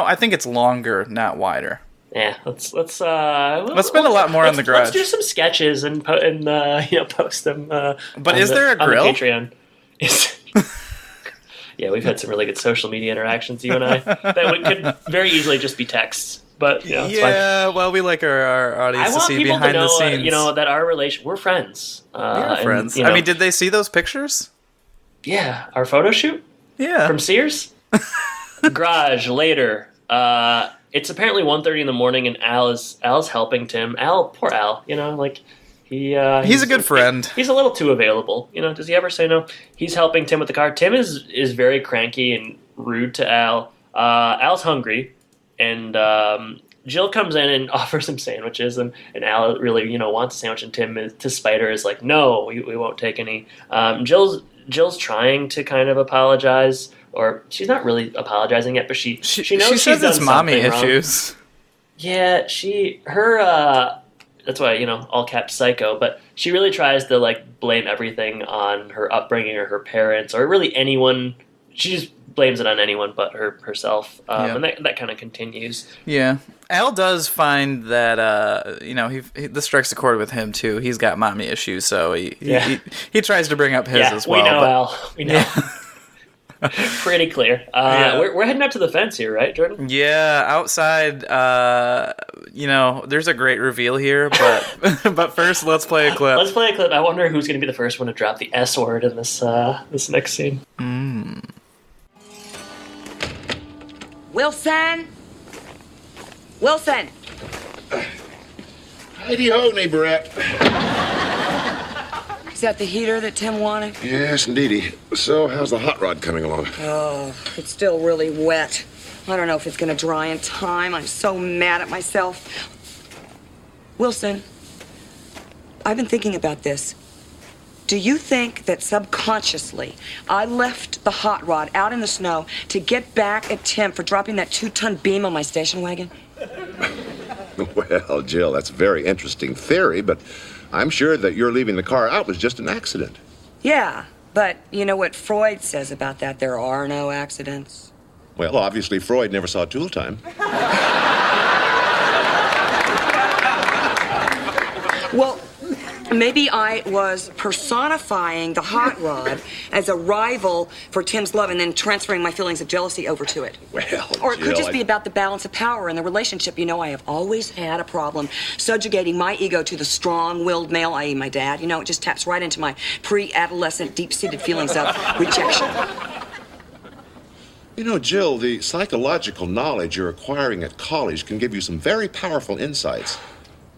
I think it's longer, not wider. Yeah, let's spend a lot more on the garage. Let's do some sketches and post them. But is there a grill? On the Patreon. Yeah, we've had some really good social media interactions, you and I, that could very easily just be texts. But it's fine. Well, we like our audience to see behind the scenes. That our relation, we're friends. We're friends. I mean, did they see those pictures? Yeah, our photo shoot. Yeah, from Sears. Garage later. It's apparently 1:30 in the morning, and Al's helping Tim. Poor Al. He's a good friend. He's a little too available. Does he ever say no? He's helping Tim with the car. Tim is very cranky and rude to Al. Al's hungry, and Jill comes in and offers him sandwiches, and Al really wants a sandwich, and Tim to spite her is like, no, we won't take any. Jill's trying to kind of apologize, or she's not really apologizing yet, but she knows she she's says done it's mommy issues. Wrong. Yeah, that's why, all caps psycho, but she really tries to blame everything on her upbringing or her parents or really anyone. She just blames it on anyone but herself, and that kind of continues. Yeah. Al does find that this strikes a chord with him too. He's got mommy issues, so he tries to bring up his as well. We know, Al. We know. Pretty clear. We're heading up to the fence here, right, Jordan? Yeah, outside. There's a great reveal here, but first, let's play a clip. Let's play a clip. I wonder who's going to be the first one to drop the S word in this next scene. Wilson. Heidi ho, neighborette. Is that the heater that Tim wanted? Yes, indeedy. So, how's the hot rod coming along? Oh, it's still really wet. I don't know if it's going to dry in time. I'm so mad at myself. Wilson, I've been thinking about this. Do you think that subconsciously I left the hot rod out in the snow to get back at Tim for dropping that 2-ton beam on my station wagon? Well, Jill, that's a very interesting theory, but I'm sure that your leaving the car out was just an accident. Yeah, but you know what Freud says about that? There are no accidents. Well, obviously, Freud never saw Tool Time. Well, maybe I was personifying the hot rod as a rival for Tim's love and then transferring my feelings of jealousy over to it. Well, or it could Jill, just be about the balance of power in the relationship. I have always had a problem subjugating my ego to the strong-willed male, i.e. my dad. It just taps right into my pre-adolescent, deep-seated feelings of rejection. Jill, the psychological knowledge you're acquiring at college can give you some very powerful insights.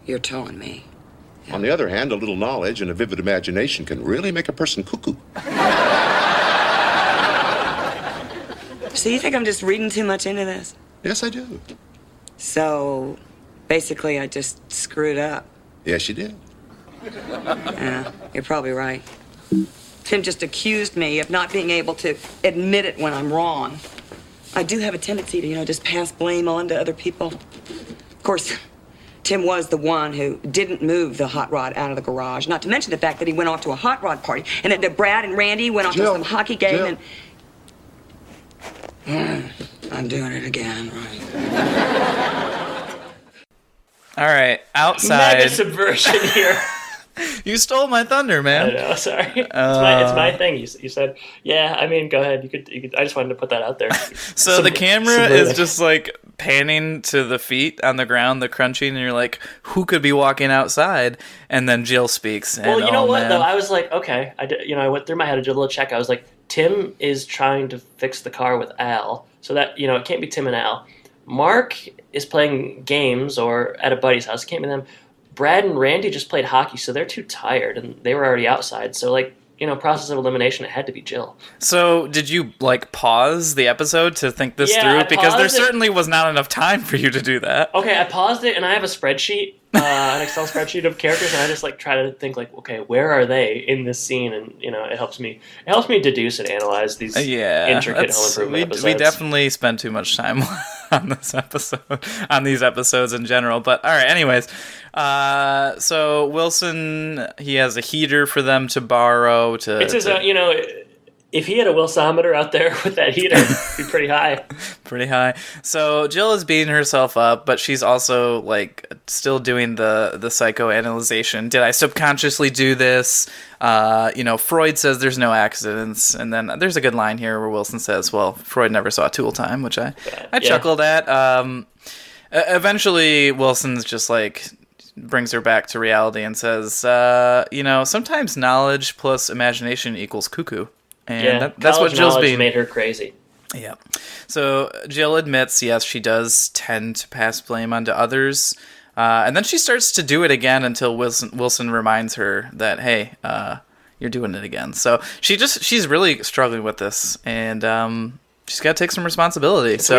You're telling me. On the other hand, a little knowledge and a vivid imagination can really make a person cuckoo. So you think I'm just reading too much into this? Yes, I do. So, basically, I just screwed up. Yes, you did. Yeah, you're probably right. Tim just accused me of not being able to admit it when I'm wrong. I do have a tendency to, just pass blame on to other people. Of course, Tim was the one who didn't move the hot rod out of the garage. Not to mention the fact that he went off to a hot rod party, and that Brad and Randy went off to some hockey game. And I'm doing it again. Right. All right, outside. Mega subversion here. You stole my thunder, man. I know, sorry. It's my thing. You said, yeah. I mean, go ahead. You could. I just wanted to put that out there. So the camera is just like panning to the feet on the ground, the crunching, and you're like, who could be walking outside? And then Jill speaks. And, well, you know what man. though? I was like, okay. I went through my head, I did a little check. I was like, Tim is trying to fix the car with Al, so that it can't be Tim and Al. Mark is playing games or at a buddy's house. It can't be them. Brad and Randy just played hockey, so they're too tired, and they were already outside. So, process of elimination, it had to be Jill. So, did you, pause the episode to think this through? Because there certainly was not enough time for you to do that. Okay, I paused it, and I have a spreadsheet, an Excel spreadsheet of characters, and I just, try to think, okay, where are they in this scene? And, it helps me deduce and analyze these intricate home improvement episodes. We definitely spend too much time on these episodes in general. But, all right, anyways. So Wilson, he has a heater for them to borrow. It's his, if he had a Wilsometer out there with that heater, it'd be pretty high. Pretty high. So Jill is beating herself up, but she's also still doing the psychoanalyzation. Did I subconsciously do this? Freud says there's no accidents, and then there's a good line here where Wilson says, "Well, Freud never saw Tool Time," which I chuckled at. Eventually, Wilson's just brings her back to reality and says, sometimes knowledge plus imagination equals cuckoo. And that's what Jill's being. Made her crazy. Yeah. So Jill admits, yes, she does tend to pass blame onto others. And then she starts to do it again until Wilson reminds her that, hey, you're doing it again. So she's really struggling with this, and she's got to take some responsibility. It's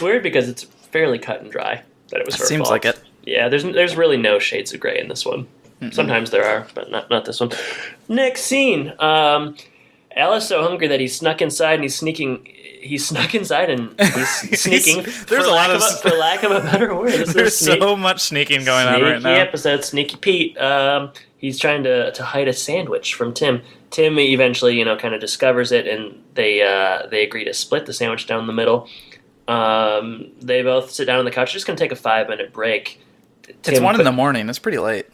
weird because it's fairly cut and dry that it was her fault. Seems like it. Yeah, there's really no shades of gray in this one. Mm-mm. Sometimes there are, but not this one. Next scene. Al is so hungry that he snuck inside and he's sneaking. He snuck inside and he's sneaking. For lack of a better word. There's so much sneaking going on right now. Sneaky episode, Sneaky Pete. He's trying to hide a sandwich from Tim. Tim eventually, kind of discovers it, and they agree to split the sandwich down the middle. They both sit down on the couch. Just gonna take a 5-minute break. It's 1 a.m. It's pretty late.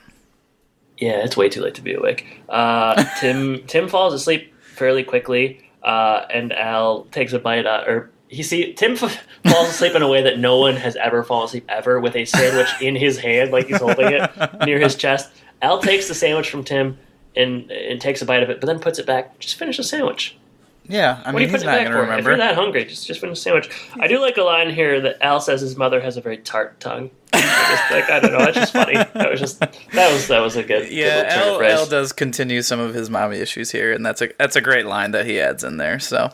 Yeah, it's way too late to be awake. Tim falls asleep fairly quickly, and Al takes a bite out. Tim falls asleep in a way that no one has ever fallen asleep ever, with a sandwich in his hand, like he's holding it near his chest. Al takes the sandwich from Tim and takes a bite of it, but then puts it back. Just finish the sandwich. Yeah, I mean, he's not going to remember. If you're that hungry, just finish the sandwich. I do like a line here that Al says his mother has a very tart tongue. I don't know, that's just funny. That was a good. Yeah, Al does continue some of his mommy issues here, and that's a great line that he adds in there. So,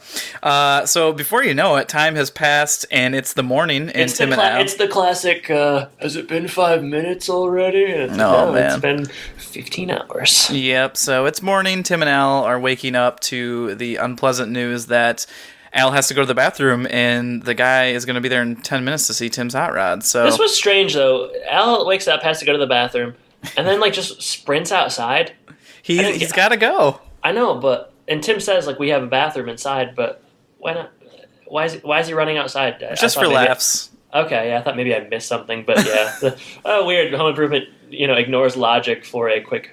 so before you know it, time has passed, and it's the morning, and Tim and Al. It's the classic. Has it been 5 minutes already? Man, it's been 15 hours. Yep. So it's morning. Tim and Al are waking up to the unpleasant news that Al has to go to the bathroom, and the guy is going to be there in 10 minutes to see Tim's hot rod. So this was strange, though. Al wakes up, has to go to the bathroom, and then just sprints outside. He's got to go. I know, and Tim says we have a bathroom inside, but why not? Why is he running outside? Just for laughs. Okay, yeah, I thought maybe I missed something, but yeah, weird. Home Improvement, ignores logic for a quick.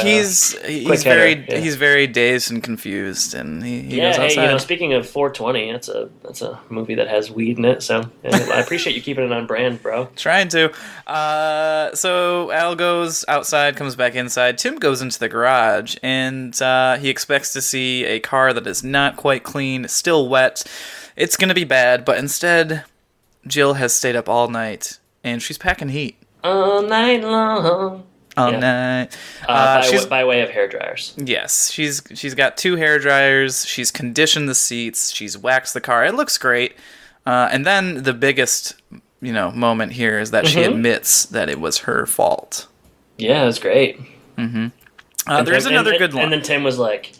He's very dazed and confused, and he goes outside. Hey, speaking of 420, that's a movie that has weed in it. So I appreciate you keeping it on brand, bro. Trying to. So Al goes outside, comes back inside. Tim goes into the garage, and he expects to see a car that is not quite clean, still wet. It's gonna be bad, but instead, Jill has stayed up all night, and she's packing heat. All night long. All night. By way of hair dryers. Yes, she's got 2 hair dryers. She's conditioned the seats. She's waxed the car. It looks great. And then the biggest, moment here is that she admits that it was her fault. Yeah, it was great. Mm-hmm. There's another good line. And then Tim was like,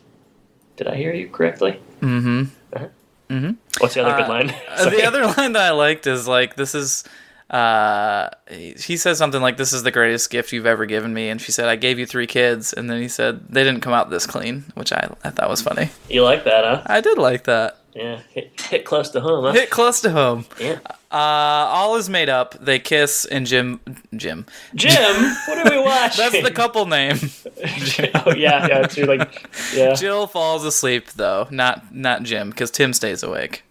"Did I hear you correctly?" Mm-hmm. Uh-huh. Mm-hmm. What's the other good line? The other line that I liked is this is. he says something like, "This is the greatest gift you've ever given me," and she said, "I gave you 3 kids," and then he said, "They didn't come out this clean," which I thought was funny. You like that, huh? I did like that. Yeah, hit close to home, huh? Hit close to home. Yeah. All is made up. They kiss, and Jim. Jim, what are we watching? That's the couple name. Oh yeah, it's like yeah. Jill falls asleep though, not Jim, because Tim stays awake.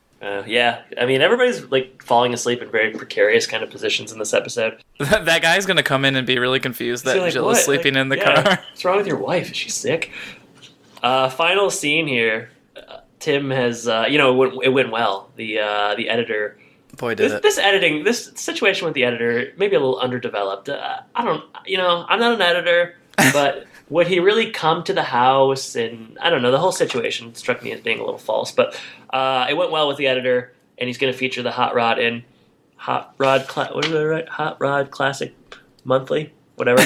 Yeah, I mean everybody's like falling asleep in very precarious kind of positions in this episode. That guy's gonna come in and be really confused that like, Jill what? is sleeping in the Yeah, car. What's wrong with your wife? Is she sick? Final scene here. Tim has, it went well. The editor. Boy, did it. This situation with the editor, maybe a little underdeveloped. I'm not an editor, but would he really come to the house? And I don't know, the whole situation struck me as being a little false. But it went well with the editor, and he's going to feature the Hot Rod in Hot Rod Classic Monthly, whatever.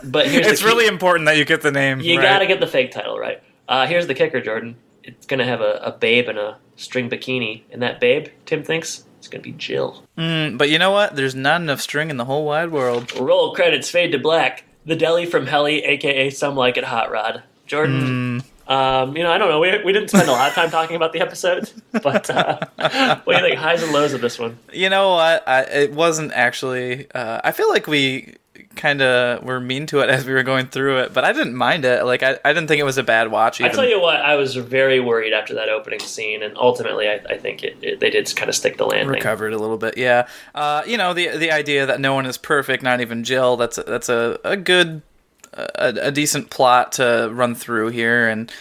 But here's it's really important that you get the name. You right. got to get the fake title right. Here's the kicker, Jordan. It's going to have a babe in a string bikini. And that babe, Tim thinks, it's going to be Jill. But you know what? There's not enough string in the whole wide world. Roll credits, fade to black. The deli from Helly, a.k.a. Some Like It Hot Rod. Jordan, I don't know. We didn't spend a lot of time talking about the episode. But what do you think? Highs and lows of this one? You know what? It wasn't actually... I feel like we kind of were mean to it as we were going through it, but I didn't mind it. Like, I didn't think it was a bad watch. Even. I tell you what, I was very worried after that opening scene, and ultimately I think they did kind of stick the landing. Recovered a little bit, yeah. The idea that no one is perfect, not even Jill, that's a good, a decent plot to run through here, and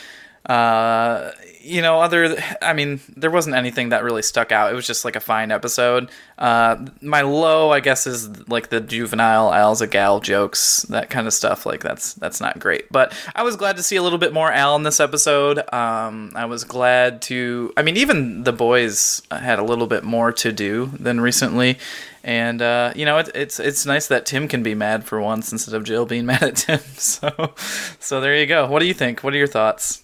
there wasn't anything that really stuck out. It was just like a fine episode. My low, I guess, is like the juvenile Al's a gal jokes, that kind of stuff. Like that's not great. But I was glad to see a little bit more Al in this episode. I was glad to. I mean, even the boys had a little bit more to do than recently. And it's nice that Tim can be mad for once instead of Jill being mad at Tim. So there you go. What do you think? What are your thoughts?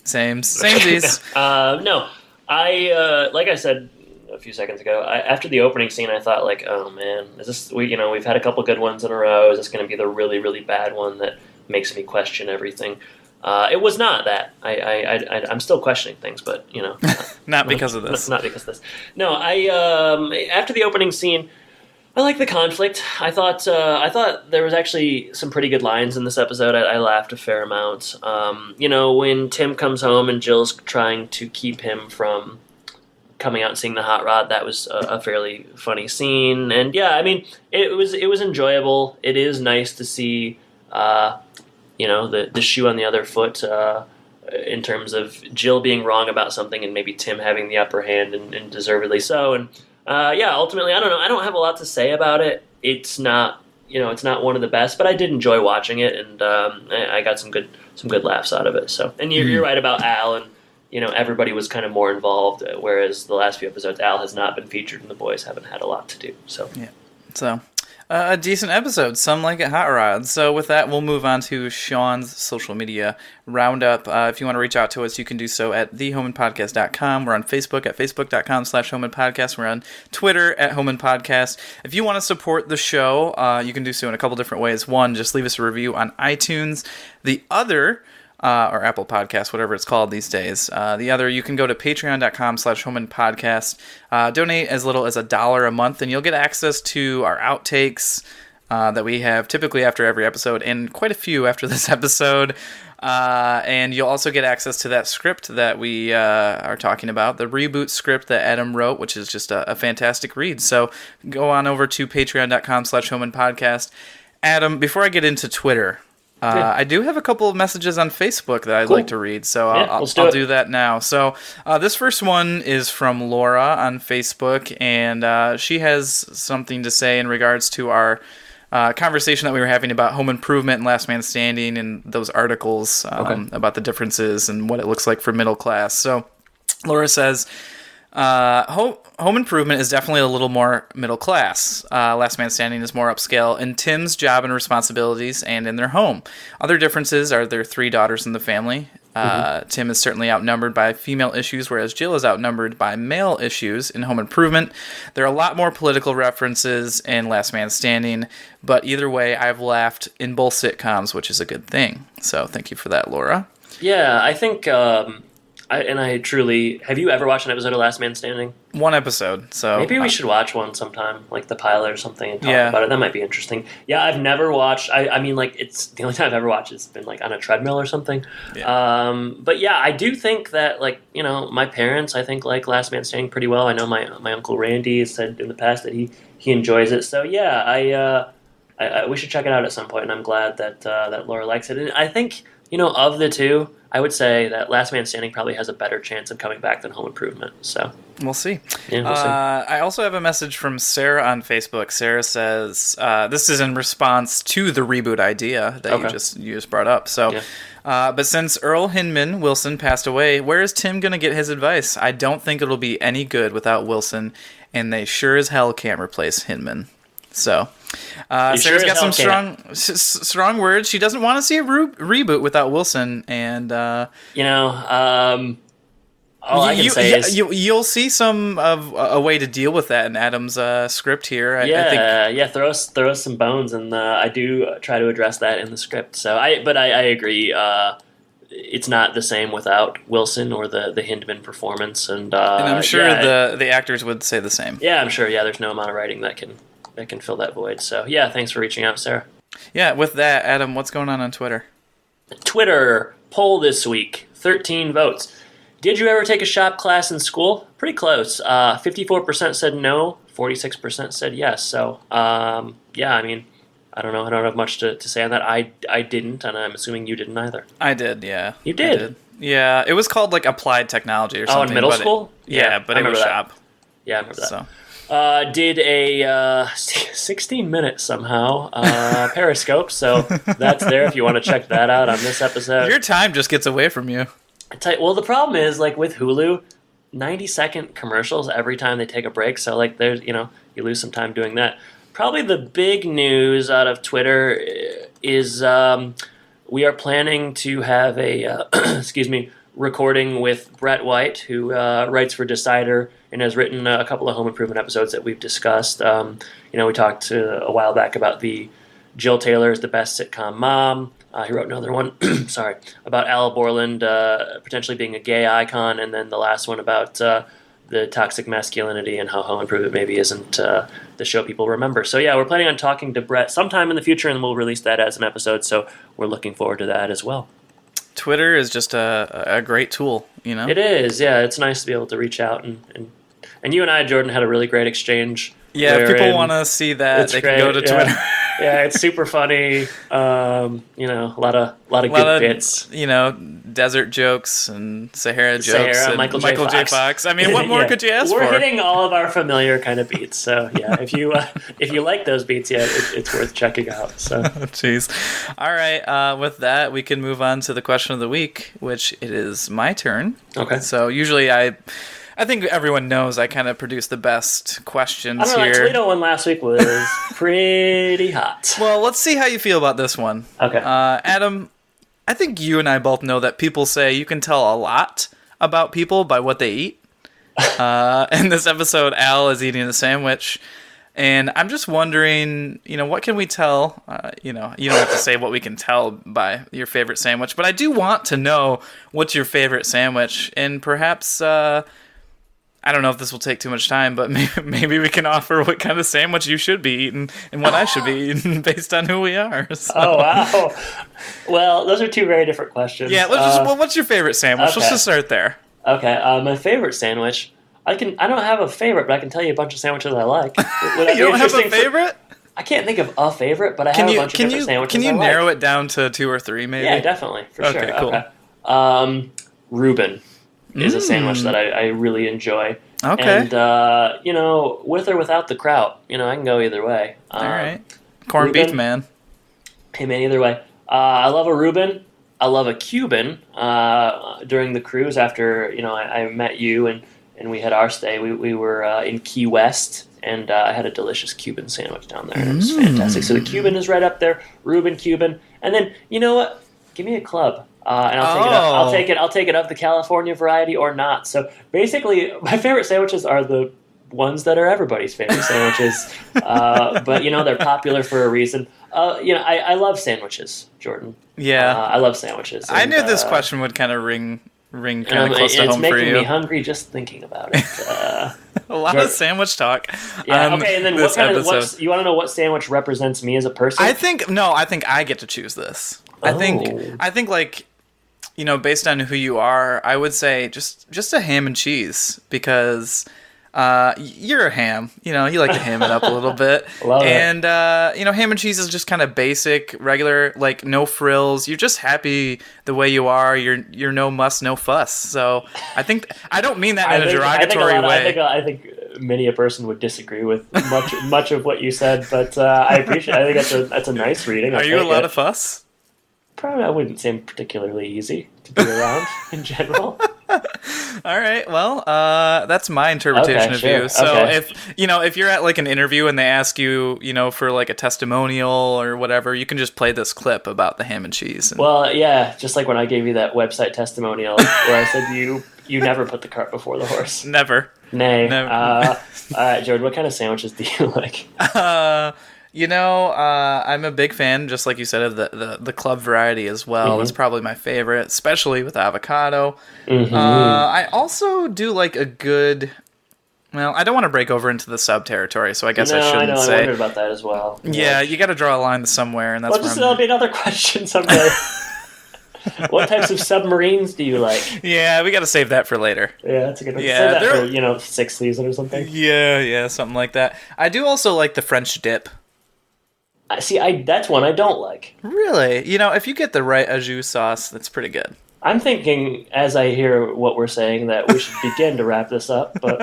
Samesies. No, I like I said a few seconds ago. After the opening scene, I thought like, oh man, is this we've had a couple good ones in a row. Is this going to be the really really bad one that makes me question everything? It was not that. I'm still questioning things, but not because of this. Not because of this. No, after the opening scene, I like the conflict. I thought there was actually some pretty good lines in this episode. I laughed a fair amount. When Tim comes home and Jill's trying to keep him from coming out and seeing the Hot Rod, that was a fairly funny scene. And yeah, I mean, it was enjoyable. It is nice to see, the shoe on the other foot in terms of Jill being wrong about something and maybe Tim having the upper hand and deservedly so. And ultimately, I don't know. I don't have a lot to say about it. It's not, it's not one of the best, but I did enjoy watching it, and I got some good laughs out of it. So, and you're right about Al, and everybody was kind of more involved, whereas the last few episodes, Al has not been featured, and the boys haven't had a lot to do. So, yeah. So, a decent episode. Some like it hot rod. So with that, we'll move on to Sean's social media roundup. If you want to reach out to us, you can do so at thehomanpodcast.com. We're on Facebook at facebook.com/homanpodcast. We're on Twitter at homanpodcast. If you want to support the show, you can do so in a couple different ways. One, just leave us a review on iTunes. The other, or Apple Podcasts, whatever it's called these days. The other, you can go to patreon.com/homanpodcast. Donate as little as $1 a month, and you'll get access to our outtakes that we have typically after every episode, and quite a few after this episode. And you'll also get access to that script that we are talking about, the reboot script that Adam wrote, which is just a fantastic read. So go on over to patreon.com/homanpodcast. Adam, before I get into Twitter, I do have a couple of messages on Facebook that I'd like to read, so I'll do that now. So this first one is from Laura on Facebook, and she has something to say in regards to our conversation that we were having about home improvement and Last Man Standing and those articles about the differences and what it looks like for middle class. So Laura says, home improvement is definitely a little more middle class. Last Man Standing is more upscale in Tim's job and responsibilities and in their home. Other differences are their 3 daughters in the family. Tim is certainly outnumbered by female issues, whereas Jill is outnumbered by male issues in Home Improvement. There are a lot more political references in Last Man Standing, but either way, I've laughed in both sitcoms, which is a good thing. So thank you for that, Laura. Yeah, I think, I truly... Have you ever watched an episode of Last Man Standing? One episode, so... Maybe we should watch one sometime, like the pilot or something, and talk Yeah. about it. That might be interesting. Yeah, I've never watched... I mean, like, it's... The only time I've ever watched it's been, like, on a treadmill or something. Yeah. But yeah, I do think that, like, you know, my parents, I think, like Last Man Standing pretty well. I know my Uncle Randy has said in the past that he enjoys it. So, yeah, I we should check it out at some point, and I'm glad that that Laura likes it. And I think, you know, of the two, I would say that Last Man Standing probably has a better chance of coming back than Home Improvement. So we'll see. Yeah, we'll see. I also have a message from Sarah on Facebook. Sarah says this is in response to the reboot idea that you just brought up. So, but since Earl Hindman Wilson passed away, where is Tim going to get his advice? I don't think it'll be any good without Wilson, and they sure as hell can't replace Hindman. So, Sarah's got some strong words. She doesn't want to see a reboot without Wilson, and you know, all I can say is you'll see some of a way to deal with that in Adam's script here. I think. Throw us some bones, and I do try to address that in the script. So I agree. It's not the same without Wilson or the Hindman performance, and I'm sure the actors would say the same. Yeah, I'm sure. Yeah, there's no amount of writing that can fill that void. So yeah, thanks for reaching out, Sarah. Yeah, with that, Adam, what's going on Twitter? Twitter poll this week, 13 votes. Did you ever take a shop class in school? Pretty close. 54% said no, 46% said yes. So yeah, I mean, I don't know. I don't have much to say on that. I didn't, and I'm assuming you didn't either. I did, yeah. You did? Yeah, it was called like Applied Technology or something. Oh, in middle school? Yeah, but it was shop. Yeah, I remember that. So. Did a 16-minute somehow Periscope, so that's there if you want to check that out on this episode. Your time just gets away from you. Well, the problem is, like, with Hulu, 90-second commercials every time they take a break, so, like, there's, you know, you lose some time doing that. Probably the big news out of Twitter is we are planning to have a, recording with Brett White, who writes for Decider and has written a couple of Home Improvement episodes that we've discussed. We talked a while back about the Jill Taylor is the best sitcom mom. He wrote another one, about Al Borland potentially being a gay icon, and then the last one about the toxic masculinity and how Home Improvement maybe isn't the show people remember. So yeah, we're planning on talking to Brett sometime in the future, and we'll release that as an episode, so we're looking forward to that as well. Twitter is just a great tool, you know? It is, yeah. It's nice to be able to reach out, and you and I, Jordan, had a really great exchange. Yeah, if people want to see that, they can go to Twitter. Yeah, it's super funny. A lot of good bits. Desert jokes and Sahara jokes. And Michael J. Fox. I mean, what more could you ask for? We're hitting all of our familiar kind of beats. So yeah, if you like those beats, yeah, it's worth checking out. So jeez. All right. With that, we can move on to the question of the week, which it is my turn. Okay. So usually I think everyone knows I kind of produce the best questions here. here. The Toledo one last week was pretty hot. Well, let's see how you feel about this one. Okay. Adam, I think you and I both know that people say you can tell a lot about people by what they eat. In this episode, Al is eating a sandwich. And I'm just wondering, what can we tell? You don't have to say what we can tell by your favorite sandwich. But I do want to know what's your favorite sandwich. And perhaps... I don't know if this will take too much time, but maybe we can offer what kind of sandwich you should be eating and what I should be eating based on who we are. So. Oh, wow. Well, those are two very different questions. Yeah, what's your favorite sandwich? Okay. Let's just start there. Okay, my favorite sandwich, I don't have a favorite, but I can tell you a bunch of sandwiches I like. You don't have a favorite? I can't think of a favorite, but I have a bunch of different sandwiches Can you narrow it down to 2 or 3, maybe? Yeah, definitely, for sure. Okay, cool. Okay. Reuben is a sandwich that I really enjoy. Okay. And, with or without the kraut, I can go either way. All right. Corned beef, man. Hey, man, either way. I love a Reuben. I love a Cuban. During the cruise after, I met you and we had our stay, we were in Key West, and I had a delicious Cuban sandwich down there, and it was fantastic. So the Cuban is right up there, Reuben, Cuban. And then, you know what? Give me a club. And I'll take it. I'll take it of the California variety or not. So basically, my favorite sandwiches are the ones that are everybody's favorite sandwiches. But they're popular for a reason. I love sandwiches, Jordan. Yeah, I love sandwiches. I knew this question would kind of ring kind of close to home for you. It's making me hungry just thinking about it. A lot of sandwich talk. Yeah. Okay. And then you want to know what sandwich represents me as a person? I think I get to choose this. I think like, based on who you are, I would say just a ham and cheese, because you're a ham. You like to ham it up a little bit. Love and ham and cheese is just kind of basic, regular, like no frills. You're just happy the way you are. You're no muss, no fuss. So I don't mean that in a derogatory way. I think many a person would disagree with much of what you said, but I appreciate. I think that's a nice reading. Are you a lot of fuss? Probably, I wouldn't say I'm particularly easy to be around in general. All right. Well, that's my interpretation of you. So if you're at like an interview and they ask you, for like a testimonial or whatever, you can just play this clip about the ham and cheese. Well, yeah, just like when I gave you that website testimonial where I said you never put the cart before the horse. Never. Nay. Never. All right, Jordan, what kind of sandwiches do you like? I'm a big fan, just like you said, of the club variety as well. That's probably my favorite, especially with avocado. I also do like a good... Well, I don't want to break over into the sub territory, so I guess I shouldn't say. I wondered about that as well. Yeah, you got to draw a line somewhere, and that's that'll be another question someday. What types of submarines do you like? Yeah, we got to save that for later. Yeah, that's a good one. Yeah, save that for, sixth season or something. Yeah, something like that. I do also like the French dip. That's one I don't like. Really? If you get the right au jus sauce, that's pretty good. I'm thinking, as I hear what we're saying, that we should begin to wrap this up. But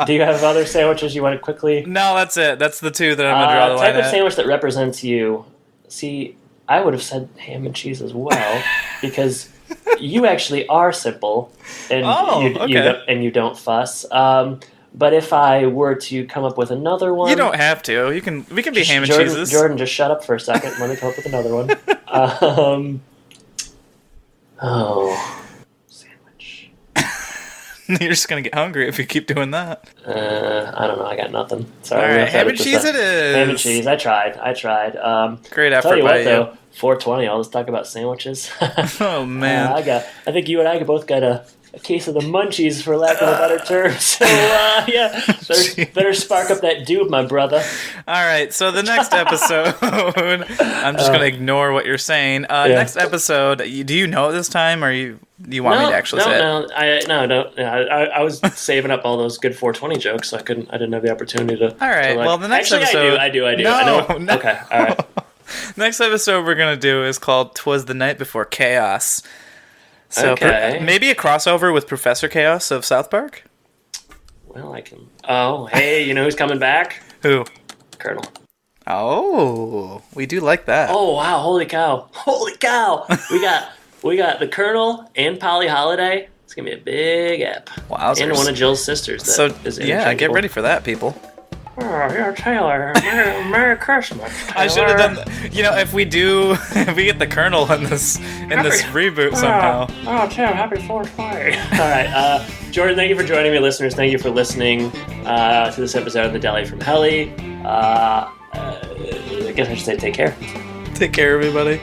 do you have other sandwiches you want to quickly? No, that's it. That's the two that I'm going to draw the line at. Type of sandwich that represents you. See, I would have said ham and cheese as well, because you actually are simple, and you don't fuss. But if I were to come up with another one... You don't have to. We can be ham and cheeses. Jordan, just shut up for a second. Let me come up with another one. Sandwich. You're just going to get hungry if you keep doing that. I don't know. I got nothing. Sorry. All right, ham and cheese it is. Ham and cheese. I tried. Great effort tell you by what, though, 420, I'll just talk about sandwiches. Oh, man. I think you and I both got a case of the munchies, for lack of a better term. So, better spark up that doob, my brother. All right, so the next episode, I'm just going to ignore what you're saying. Next episode, do you know this time, or do you want me to actually say it? I was saving up all those good 420 jokes, so I didn't have the opportunity to. All right, well, the next episode. I do. No. Okay, all right. Next episode we're going to do is called "'Twas the Night Before Chaos." So maybe a crossover with Professor Chaos of South Park? Well, I can... Oh, hey, you know who's coming back? Who? Colonel. Oh, we do like that. Oh, wow, holy cow. We got the Colonel and Polly Holiday. It's going to be a big ep. Wowzers. And one of Jill's sisters get ready for that, people. Oh, yeah, Taylor. Merry Christmas, Taylor. I should have done. If we get the Colonel in this reboot somehow. Oh, Tim, happy 420. All right, Jordan, thank you for joining me, listeners. Thank you for listening to this episode of the Deli from Helly. I guess I should say take care. Take care, everybody.